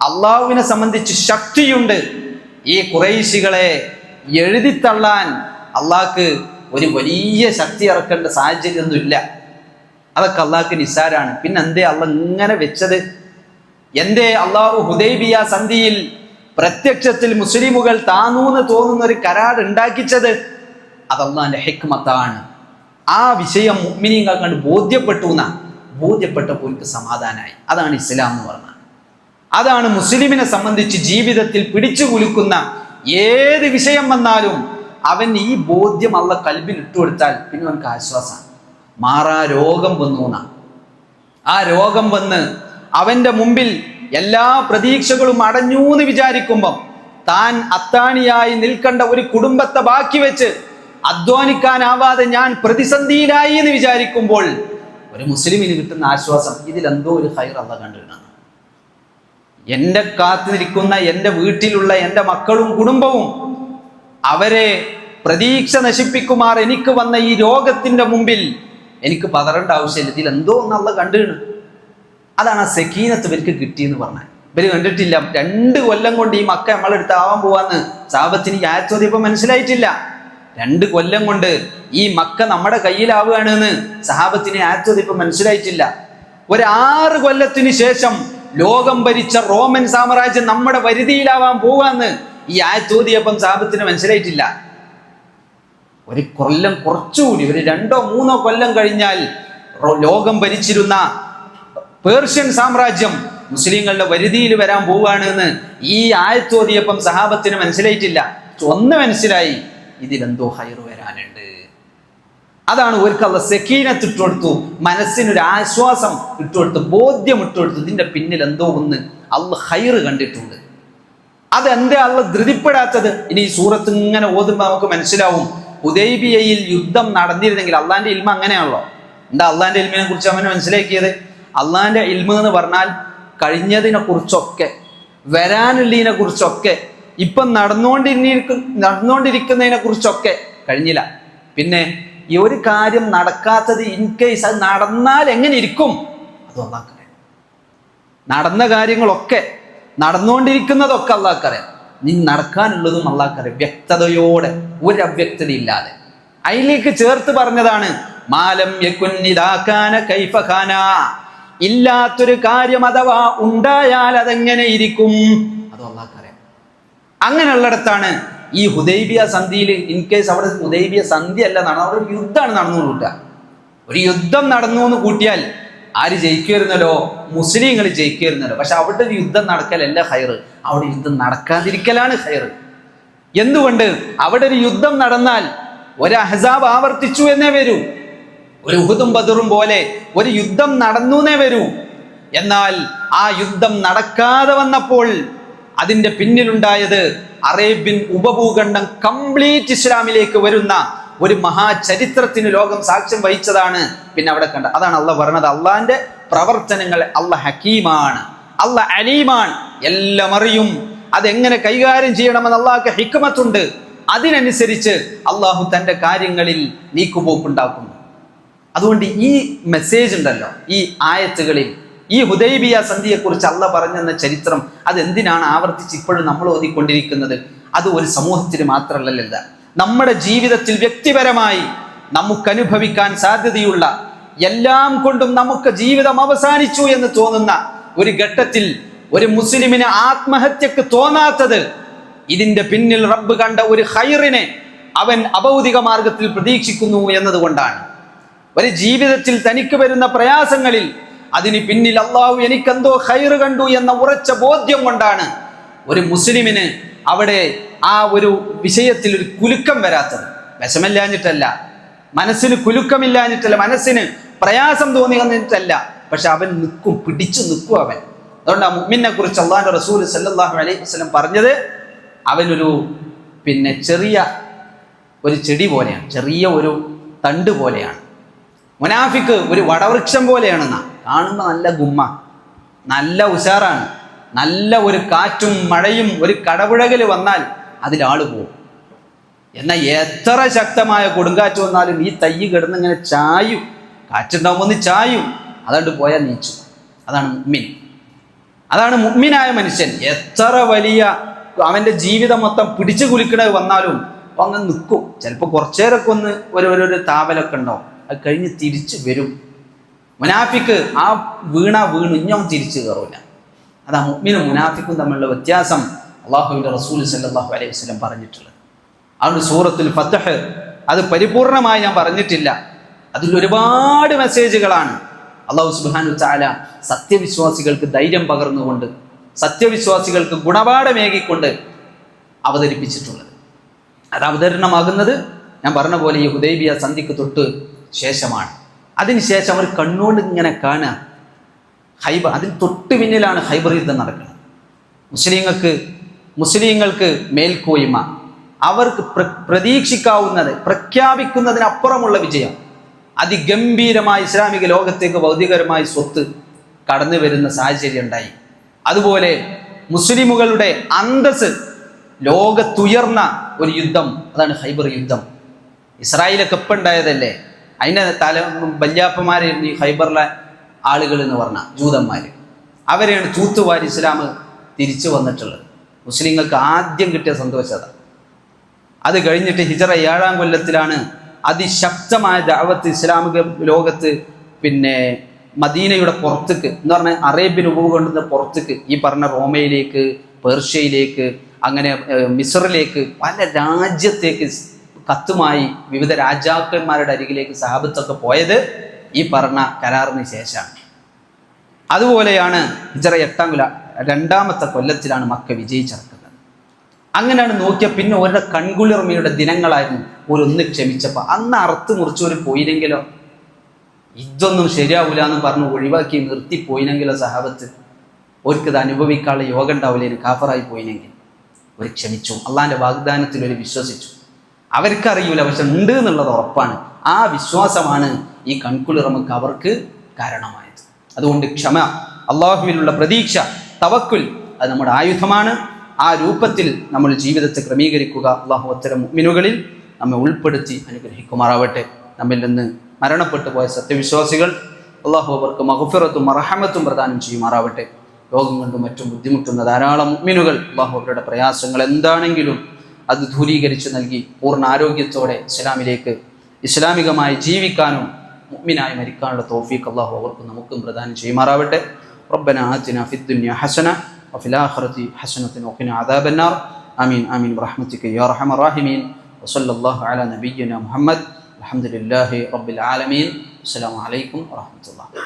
അള്ളാഹുവിനെ സംബന്ധിച്ച് ശക്തിയുണ്ട്. ഈ ഖുറൈശികളെ എഴുതിത്തള്ളാൻ അള്ളാഹ്ക്ക് ഒരു വലിയ ശക്തി ഇറക്കേണ്ട സാഹചര്യമൊന്നുമില്ല. അതൊക്കെ അള്ളാഹ്ക്ക് നിസ്സാരാണ്. പിന്നെ എന്തേ അള്ളാഹ് ഇങ്ങനെ വെച്ചത്? എന്തേ അള്ളാഹു ഹുദൈബിയ സന്ധിയിൽ പ്രത്യക്ഷത്തിൽ മുസ്ലിമുകൾ താനൂന്ന് തോന്നുന്ന ഒരു കരാർ ഉണ്ടാക്കിച്ചത്? അത് അള്ളാഹിന്റെ ഹിക്മത്താണ്. ആ വിഷയം മുഅ്മിനീങ്ങൾ കണ്ട് ബോധ്യപ്പെട്ടപ്പോൾ സമാധാനമായി. അതാണ് ഇസ്ലാം എന്ന് പറഞ്ഞാൽ. അതാണ് മുസ്ലിമിനെ സംബന്ധിച്ച് ജീവിതത്തിൽ പിടിച്ചു കുലുക്കുന്ന ഏത് വിഷയം വന്നാലും അവൻ ഈ ബോധ്യം അള്ളാഹ് കൽബിൽ ഇട്ടുകൊടുത്താൽ പിന്നെ അവനക്ക് ആശ്വാസമാണ്. മാറാ രോഗം വന്നു. ആ രോഗം വന്ന് അവന്റെ മുമ്പിൽ എല്ലാ പ്രതീക്ഷകളും അടഞ്ഞു എന്ന് വിചാരിക്കുമ്പം താൻ അത്താണിയായി നിൽക്കേണ്ട ഒരു കുടുംബത്തെ ബാക്കി വെച്ച് അധ്വാനിക്കാനാവാതെ ഞാൻ പ്രതിസന്ധിയിലായി എന്ന് വിചാരിക്കുമ്പോൾ ഒരു മുസ്ലിമിന് കിട്ടുന്ന ആശ്വാസം, ഇതിലെന്തോ ഒരു ഖൈർ അള്ളാഹ് കണ്ടിട്ടാണ്. എൻ്റെ കാത്തിരിക്കുന്ന എൻ്റെ വീട്ടിലുള്ള എൻ്റെ മക്കളും കുടുംബവും അവരെ പ്രതീക്ഷ നശിപ്പിക്കുമാർ എനിക്ക് വന്ന ഈ രോഗത്തിന്റെ മുമ്പിൽ എനിക്ക് പതറേണ്ട ആവശ്യമില്ല, ഇതിലെന്തോ ഒന്ന് അള്ളാഹ് കണ്ടിരുന്നു. അതാണ് ആ സക്കീനത്ത് ഇവർക്ക് കിട്ടിയെന്ന് പറഞ്ഞാൽ. ഇവര് കണ്ടിട്ടില്ല 2 കൊല്ലം കൊണ്ട് ഈ മക്ക നമ്മളെടുത്ത് ആവാൻ പോവാന്ന് സാഹബത്തിന് ഈ ആയത്തോതിയപ്പോൾ മനസ്സിലായിട്ടില്ല. 2 കൊല്ലം കൊണ്ട് ഈ മക്ക നമ്മുടെ കയ്യിലാവുകയാണ് എന്ന് സഹാബത്തിന് ആയത്തോതിയപ്പോൾ മനസ്സിലായിട്ടില്ല. ഒരു 6 കൊല്ലത്തിന് ശേഷം ലോകം ഭരിച്ച റോമൻ സാമ്രാജ്യം നമ്മുടെ വരുതിയിലാവാൻ പോവാന്ന് ഈ ആയത്തോതിയപ്പം സഹാബത്തിന് മനസ്സിലായിട്ടില്ല. ഒരു കൊല്ലം കുറച്ചുകൂടി, ഒരു 2-3 കൊല്ലം കഴിഞ്ഞാൽ ലോകം ഭരിച്ചിരുന്ന പേർഷ്യൻ സാമ്രാജ്യം മുസ്ലിങ്ങളുടെ വരുതിയിൽ വരാൻ പോവുകയാണ് എന്ന് ഈ ആയത്തോതിയപ്പം സഹാബത്തിന് മനസ്സിലായിട്ടില്ല. ഒന്ന് മനസ്സിലായി, ഇതിലെന്തോ ഹൈറ് വരാനുണ്ട്. അതാണ് ഒരിക്കൽ അള്ളാഹ് സക്കീനത്ത് ഇട്ടുകൊടുത്തു, മനസ്സിനൊരു ആശ്വാസം ഇട്ടുകൊടുത്തു, ബോധ്യം ഇട്ടുകൊടുത്തു. ഇതിന്റെ പിന്നിൽ എന്തോ ഒന്ന് അള്ളാഹ് ഹൈറ് കണ്ടിട്ടുണ്ട്. അതെന്തേ അള്ളാഹ് ധൃതിപ്പെടാത്തത്? ഇനി ഈ സൂറത്ത് ഇങ്ങനെ ഓതുമ്പോൾ നമുക്ക് മനസ്സിലാവും. ഹുദൈബിയയിൽ യുദ്ധം നടന്നിരുന്നെങ്കിൽ, അള്ളാന്റെ ഇൽമ അങ്ങനെയാണല്ലോ. എന്താ അള്ളാന്റെ ഇൽമിനെ കുറിച്ച് അവന് മനസ്സിലാക്കിയത്? അള്ളാന്റെ ഇൽമ എന്ന് പറഞ്ഞാൽ കഴിഞ്ഞതിനെ കുറിച്ചൊക്കെ, വരാനുള്ളതിനെ കുറിച്ചൊക്കെ, ഇപ്പം നടന്നുകൊണ്ടിരിക്കുന്നതിനെ കുറിച്ചൊക്കെ കഴിഞ്ഞില്ല. പിന്നെ ഈ ഒരു കാര്യം നടക്കാത്തത് ഇൻ കേസ് അത് നടന്നാൽ എങ്ങനെ ഇരിക്കും അത് അള്ളാഹ്ക്കറിയാം. നടന്ന കാര്യങ്ങളൊക്കെ, നടന്നുകൊണ്ടിരിക്കുന്നതൊക്കെ അള്ളാഹ്ക്കറിയാം. നീ നടക്കാനുള്ളതും അള്ളാഹ്ക്കറിയാം, വ്യക്തതയോടെ, ഒരു അവ്യക്തത ഇല്ലാതെ. അതിലേക്ക് ചേർത്ത് പറഞ്ഞതാണ് മാലം യകുൻ ഇദാ കാന കൈഫ കാന. ഇല്ലാത്തൊരു കാര്യം അഥവാ ഉണ്ടായാൽ അതെങ്ങനെ ഇരിക്കും അത് അള്ളാഹ്ക്കറിയാം. അങ്ങനെയുള്ളിടത്താണ് ഈ ഹുദൈബിയ സന്ധിയിൽ, ഇൻ കേസ് അവിടെ ഹുദൈബിയ സന്ധി അല്ല നടന്നു, അവിടെ ഒരു യുദ്ധമാണ് നടന്നു കൂട്ടുക. ഒരു യുദ്ധം നടന്നു എന്ന് കൂട്ടിയാൽ ആര് ജയിക്കുമായിരുന്നല്ലോ? മുസ്ലിങ്ങൾ ജയിക്കുമായിരുന്നല്ലോ. പക്ഷെ അവിടെ ഒരു യുദ്ധം നടക്കലല്ല ഹൈറ്, അവിടെ യുദ്ധം നടക്കാതിരിക്കലാണ് ഹൈറ്. എന്തുകൊണ്ട്? അവിടെ ഒരു യുദ്ധം നടന്നാൽ ഒരു അഹ്സാബ് ആവർത്തിച്ചു എന്നേ വരൂ, ഒരു ഉഹുദും ബദറും പോലെ ഒരു യുദ്ധം നടന്നു എന്നേ വരൂ. എന്നാൽ ആ യുദ്ധം നടക്കാതെ വന്നപ്പോൾ അതിന്റെ പിന്നിലുണ്ടായത് അറേബ്യൻ ഉപഭൂഖണ്ഡം കംപ്ലീറ്റ് ഇസ്ലാമിലേക്ക് വരുന്ന ഒരു മഹാചരിത്രത്തിന് ലോകം സാക്ഷ്യം വഹിച്ചതാണ്. പിന്നെ അവിടെ കണ്ട അതാണ് അള്ളാഹ് പറഞ്ഞത്, അള്ളാഹിന്റെ പ്രവർത്തനങ്ങൾ അള്ളാഹ് ഹക്കീമാണ്, അള്ളാഹ് അലീമാണ്, എല്ലാം അറിയും. അതെങ്ങനെ കൈകാര്യം ചെയ്യണമെന്ന് അള്ളാഹ്ക്ക് ഹിക്മത്തുണ്ട്. അതിനനുസരിച്ച് അള്ളാഹു തൻ്റെ കാര്യങ്ങളിൽ നീക്കുപോക്കുണ്ടാക്കുന്നു. അതുകൊണ്ട് ഈ മെസ്സേജ് ഉണ്ടല്ലോ ഈ ആയത്തുകളിൽ, ഈ ഹുദൈബിയ സന്ധിയെക്കുറിച്ച് അള്ളാഹ് പറഞ്ഞെന്ന ചരിത്രം അതെന്തിനാണ് ആവർത്തിച്ച് ഇപ്പോഴും നമ്മൾ ഓതിക്കൊണ്ടിരിക്കുന്നത്? അത് ഒരു സമൂഹത്തിന് മാത്രമല്ല, നമ്മുടെ ജീവിതത്തിൽ വ്യക്തിപരമായി നമുക്ക് അനുഭവിക്കാൻ സാധ്യതയുള്ള, എല്ലാം കൊണ്ടും നമുക്ക് ജീവിതം അവസാനിച്ചു എന്ന് തോന്നുന്ന ഒരു ഘട്ടത്തിൽ ഒരു മുസ്ലിമിന് ആത്മഹത്യക്ക് തോന്നാത്തത് ഇതിന്റെ പിന്നിൽ റബ്ബ് കണ്ട ഒരു ഖൈറിനെ അവൻ അഭൗതിക മാർഗത്തിൽ പ്രതീക്ഷിക്കുന്നു എന്നതുകൊണ്ടാണ്. ഒരു ജീവിതത്തിൽ തനിക്ക് വരുന്ന പ്രയാസങ്ങളിൽ അതിന് പിന്നിൽ അള്ളാഹു എനിക്കെന്തോ ഖൈറ് കണ്ടു എന്ന ഉറച്ച ബോധ്യം കൊണ്ടാണ് ഒരു മുസ്ലിമിന് അവിടെ ആ ഒരു വിഷയത്തിൽ ഒരു കുലുക്കം വരാത്തത്. വിഷമില്ലാഞ്ഞിട്ടല്ല, മനസ്സിന് കുലുക്കമില്ലാഞ്ഞിട്ടല്ല, മനസ്സിന് പ്രയാസം തോന്നിയെന്നിട്ടല്ല, പക്ഷെ അവൻ നിൽക്കും, പിടിച്ചു നിൽക്കും അവൻ. അതുകൊണ്ട് ആ മുഅ്മിനെ കുറിച്ച് അള്ളാഹുവിന്റെ റസൂൽ സല്ലല്ലാഹു അലൈഹി വസല്ലം പറഞ്ഞത് അവനൊരു ചെറിയ ഒരു ചെടി പോലെയാണ്, ചെറിയ ഒരു തണ്ട് പോലെയാണ്. മുനാഫിക്ക് ഒരു വടവൃക്ഷം പോലെയാണെന്നാ. കാണുമ്പോൾ നല്ല ഗുമ്മ, നല്ല ഉഷാറാണ്, നല്ല ഒരു കാറ്റും മഴയും ഒരു കടപുഴകൽ വന്നാൽ അതിലാള് പോകും. എന്നാൽ എത്ര ശക്തമായ കൊടുങ്കാറ്റ് വന്നാലും ഈ തൈ കിടന്നിങ്ങനെ ചായും, കാറ്റുണ്ടാകുമ്പോൾ ഒന്ന് ചായും, അതുകൊണ്ട് പോയാൽ നീച്ചു. അതാണ് മുഅ്മിൻ, അതാണ് മുഅ്മിനായ മനുഷ്യൻ. എത്ര വലിയ അവൻ്റെ ജീവിതം മൊത്തം പിടിച്ചു കുലിക്കണത് വന്നാലും അപ്പം അങ്ങ് നിൽക്കും. ചിലപ്പോൾ കുറച്ചേരൊക്കെ ഒന്ന് ഒരു താവലൊക്കെ ഉണ്ടാവും. അത് കഴിഞ്ഞ് തിരിച്ചു വരും. മുനാഫിക്ക് ആ വീണു ഇഞ്ഞവും തിരിച്ചു കയറൂല. അതാ മുഅ്മിനും മുനാഫിക്കും തമ്മിലുള്ള വ്യത്യാസം അള്ളാഹുവിൻ്റെ റസൂൽ സല്ലല്ലാഹു അലൈഹി വസല്ലം പറഞ്ഞിട്ടുള്ളത്. അതുകൊണ്ട് സൂറത്തുൽ ഫത്ഹ് അത് പരിപൂർണമായി ഞാൻ പറഞ്ഞിട്ടില്ല. അതിൽ ഒരുപാട് മെസ്സേജുകളാണ് അള്ളാഹു സുബ്ഹാനഹു വതആല സത്യവിശ്വാസികൾക്ക് ധൈര്യം പകർന്നുകൊണ്ട്, സത്യവിശ്വാസികൾക്ക് ഗുണപാഠമേകിക്കൊണ്ട് അവതരിപ്പിച്ചിട്ടുള്ളത്. അത് അവതരണമാകുന്നത് ഞാൻ പറഞ്ഞ പോലെ ഈ ഹുദൈബിയ സന്ധിക്ക് തൊട്ട് ശേഷമാണ്. അതിനുശേഷം അവർ കണ്ണുകൊണ്ട് ഇങ്ങനെ കാണുക ഹൈബർ, അതിന് തൊട്ട് പിന്നിലാണ് ഹൈബർ യുദ്ധം നടക്കുന്നത്. മുസ്ലിങ്ങൾക്ക് മേൽക്കോയ്മ, അവർക്ക് പ്രതീക്ഷിക്കാവുന്നത്, പ്രഖ്യാപിക്കുന്നതിനപ്പുറമുള്ള വിജയം, അതിഗംഭീരമായ ഇസ്ലാമിക ലോകത്തേക്ക് ഭൗതികരമായ സ്വത്ത് കടന്നു വരുന്ന സാഹചര്യം ഉണ്ടായി. അതുപോലെ മുസ്ലിമുകളുടെ അന്തസ് ലോകത്തുയർന്ന ഒരു യുദ്ധം, അതാണ് ഹൈബർ യുദ്ധം. ഇസ്രായേലൊക്കെ ഇപ്പം ഉണ്ടായതല്ലേ, അതിൻ്റെ വല്യാപ്പന്മാരായിരുന്നു ഈ ഹൈബറിലെ ആളുകൾ എന്ന് പറഞ്ഞ ജൂതന്മാർ. അവരെയാണ് തൂത്തുവാരി ഇസ്ലാം തിരിച്ചു വന്നിട്ടുള്ളത്. മുസ്ലിങ്ങൾക്ക് ആദ്യം കിട്ടിയ സന്തോഷത. അത് കഴിഞ്ഞിട്ട് ഹിജറ 7-ാം കൊല്ലത്തിലാണ് അതിശക്തമായ ദഅവത്ത് ഇസ്ലാമിക ലോകത്ത്, പിന്നെ മദീനയുടെ പുറത്തേക്ക് എന്ന് പറഞ്ഞാൽ അറേബ്യൻ ഉപഭൂഖണ്ഡത്തിന്റെ പുറത്തേക്ക്, ഈ പറഞ്ഞ റോമയിലേക്ക്, പേർഷ്യയിലേക്ക്, അങ്ങനെ മിസ്റിലേക്ക്, പല രാജ്യത്തേക്ക് കത്തുമായി വിവിധ രാജാക്കന്മാരുടെ അരികിലേക്ക് സഹാബത്തൊക്കെ പോയത് ഈ പറഞ്ഞ കരാറിന് ശേഷമാണ്. അതുപോലെയാണ് ഹിജറ 2-ാമത്തെ കൊല്ലത്തിലാണ് മക്ക വിജയിച്ചിറക്കുന്നത്. അങ്ങനെയാണ് നോക്കിയ പിന്നെ അവരുടെ കൺകുളിർമയുടെ ദിനങ്ങളായിരുന്നു. ഒന്ന് ക്ഷമിച്ചപ്പോൾ അന്ന് അറുത്ത് മുറിച്ചവർ പോയില്ലെങ്കിലോ, ഇതൊന്നും ശരിയാവില്ല എന്ന് പറഞ്ഞ് ഒഴിവാക്കി നിർത്തിപ്പോയിനെങ്കിലോ സഹാബത്ത്, അവർക്കിത് അനുഭവിക്കാനുള്ള യോഗം ഉണ്ടാവില്ല, കാഫറായി പോയില്ലെങ്കിൽ. ഒരു ക്ഷമിച്ചു, അള്ളാഹിൻ്റെ വാഗ്ദാനത്തിൽ ഒരു വിശ്വസിച്ചു. അവർക്കറിയൂല, പക്ഷെ ഉണ്ട് എന്നുള്ളത് ഉറപ്പാണ്. ആ വിശ്വാസമാണ് ഈ കൺകുളിർമക്ക് അവർക്ക് കാരണമായത്. അതുകൊണ്ട് ക്ഷമ, അള്ളാഹുവിലുള്ള പ്രതീക്ഷ, തവക്കുൽ, അത് നമ്മുടെ ആയുധമാണ്. ആ രൂപത്തിൽ നമ്മൾ ജീവിതത്തെ ക്രമീകരിക്കുക. അള്ളാഹു അത്തരം മുഅ്മിനുകളിൽ നമ്മെ ഉൾപ്പെടുത്തി അനുഗ്രഹിക്കുമാറാവട്ടെ. നമ്മിൽ നിന്ന് മരണപ്പെട്ടു പോയ സത്യവിശ്വാസികൾ അള്ളാഹു അവർക്ക് മഗ്ഫിറത്തും മർഹമത്തും പ്രദാനം ചെയ്യുമാറാവട്ടെ. രോഗം കൊണ്ടും മറ്റും ബുദ്ധിമുട്ടുന്ന ധാരാളം മുഅ്മിനുകൾ അള്ളാഹു അവരുടെ പ്രയാസങ്ങൾ എന്താണെങ്കിലും അത് ദൂരീകരിച്ച് നൽകി പൂർണ്ണ ആരോഗ്യത്തോടെ ഇസ്ലാമിലേക്ക്, ഇസ്ലാമികമായി ജീവിക്കാനും മുഅ്മിനായി മരിക്കാനുള്ള തൗഫീഖ് അള്ളാഹു അവർക്കും നമുക്കും പ്രദാനം ചെയ്യുമാറാവട്ടെ. റബ്ബനാ ആതിനാ ഫിദ്ദുനിയ ഹസന വഫിൽ ആഖിറതി ഹസനതൻ വഖിനാ അദാബന്നാർ. ആമീൻ ആമീൻ ബിറഹ്മതിക യാ അർഹമർ റഹീമീൻ. വസല്ലല്ലാഹു അലാ നബിയ്യിനാ മുഹമ്മദ്. അൽഹംദുലില്ലാഹി റബ്ബിൽ ആലമീൻ. അസ്സലാമു അലൈക്കും വറഹ്മത്തുള്ളാഹി.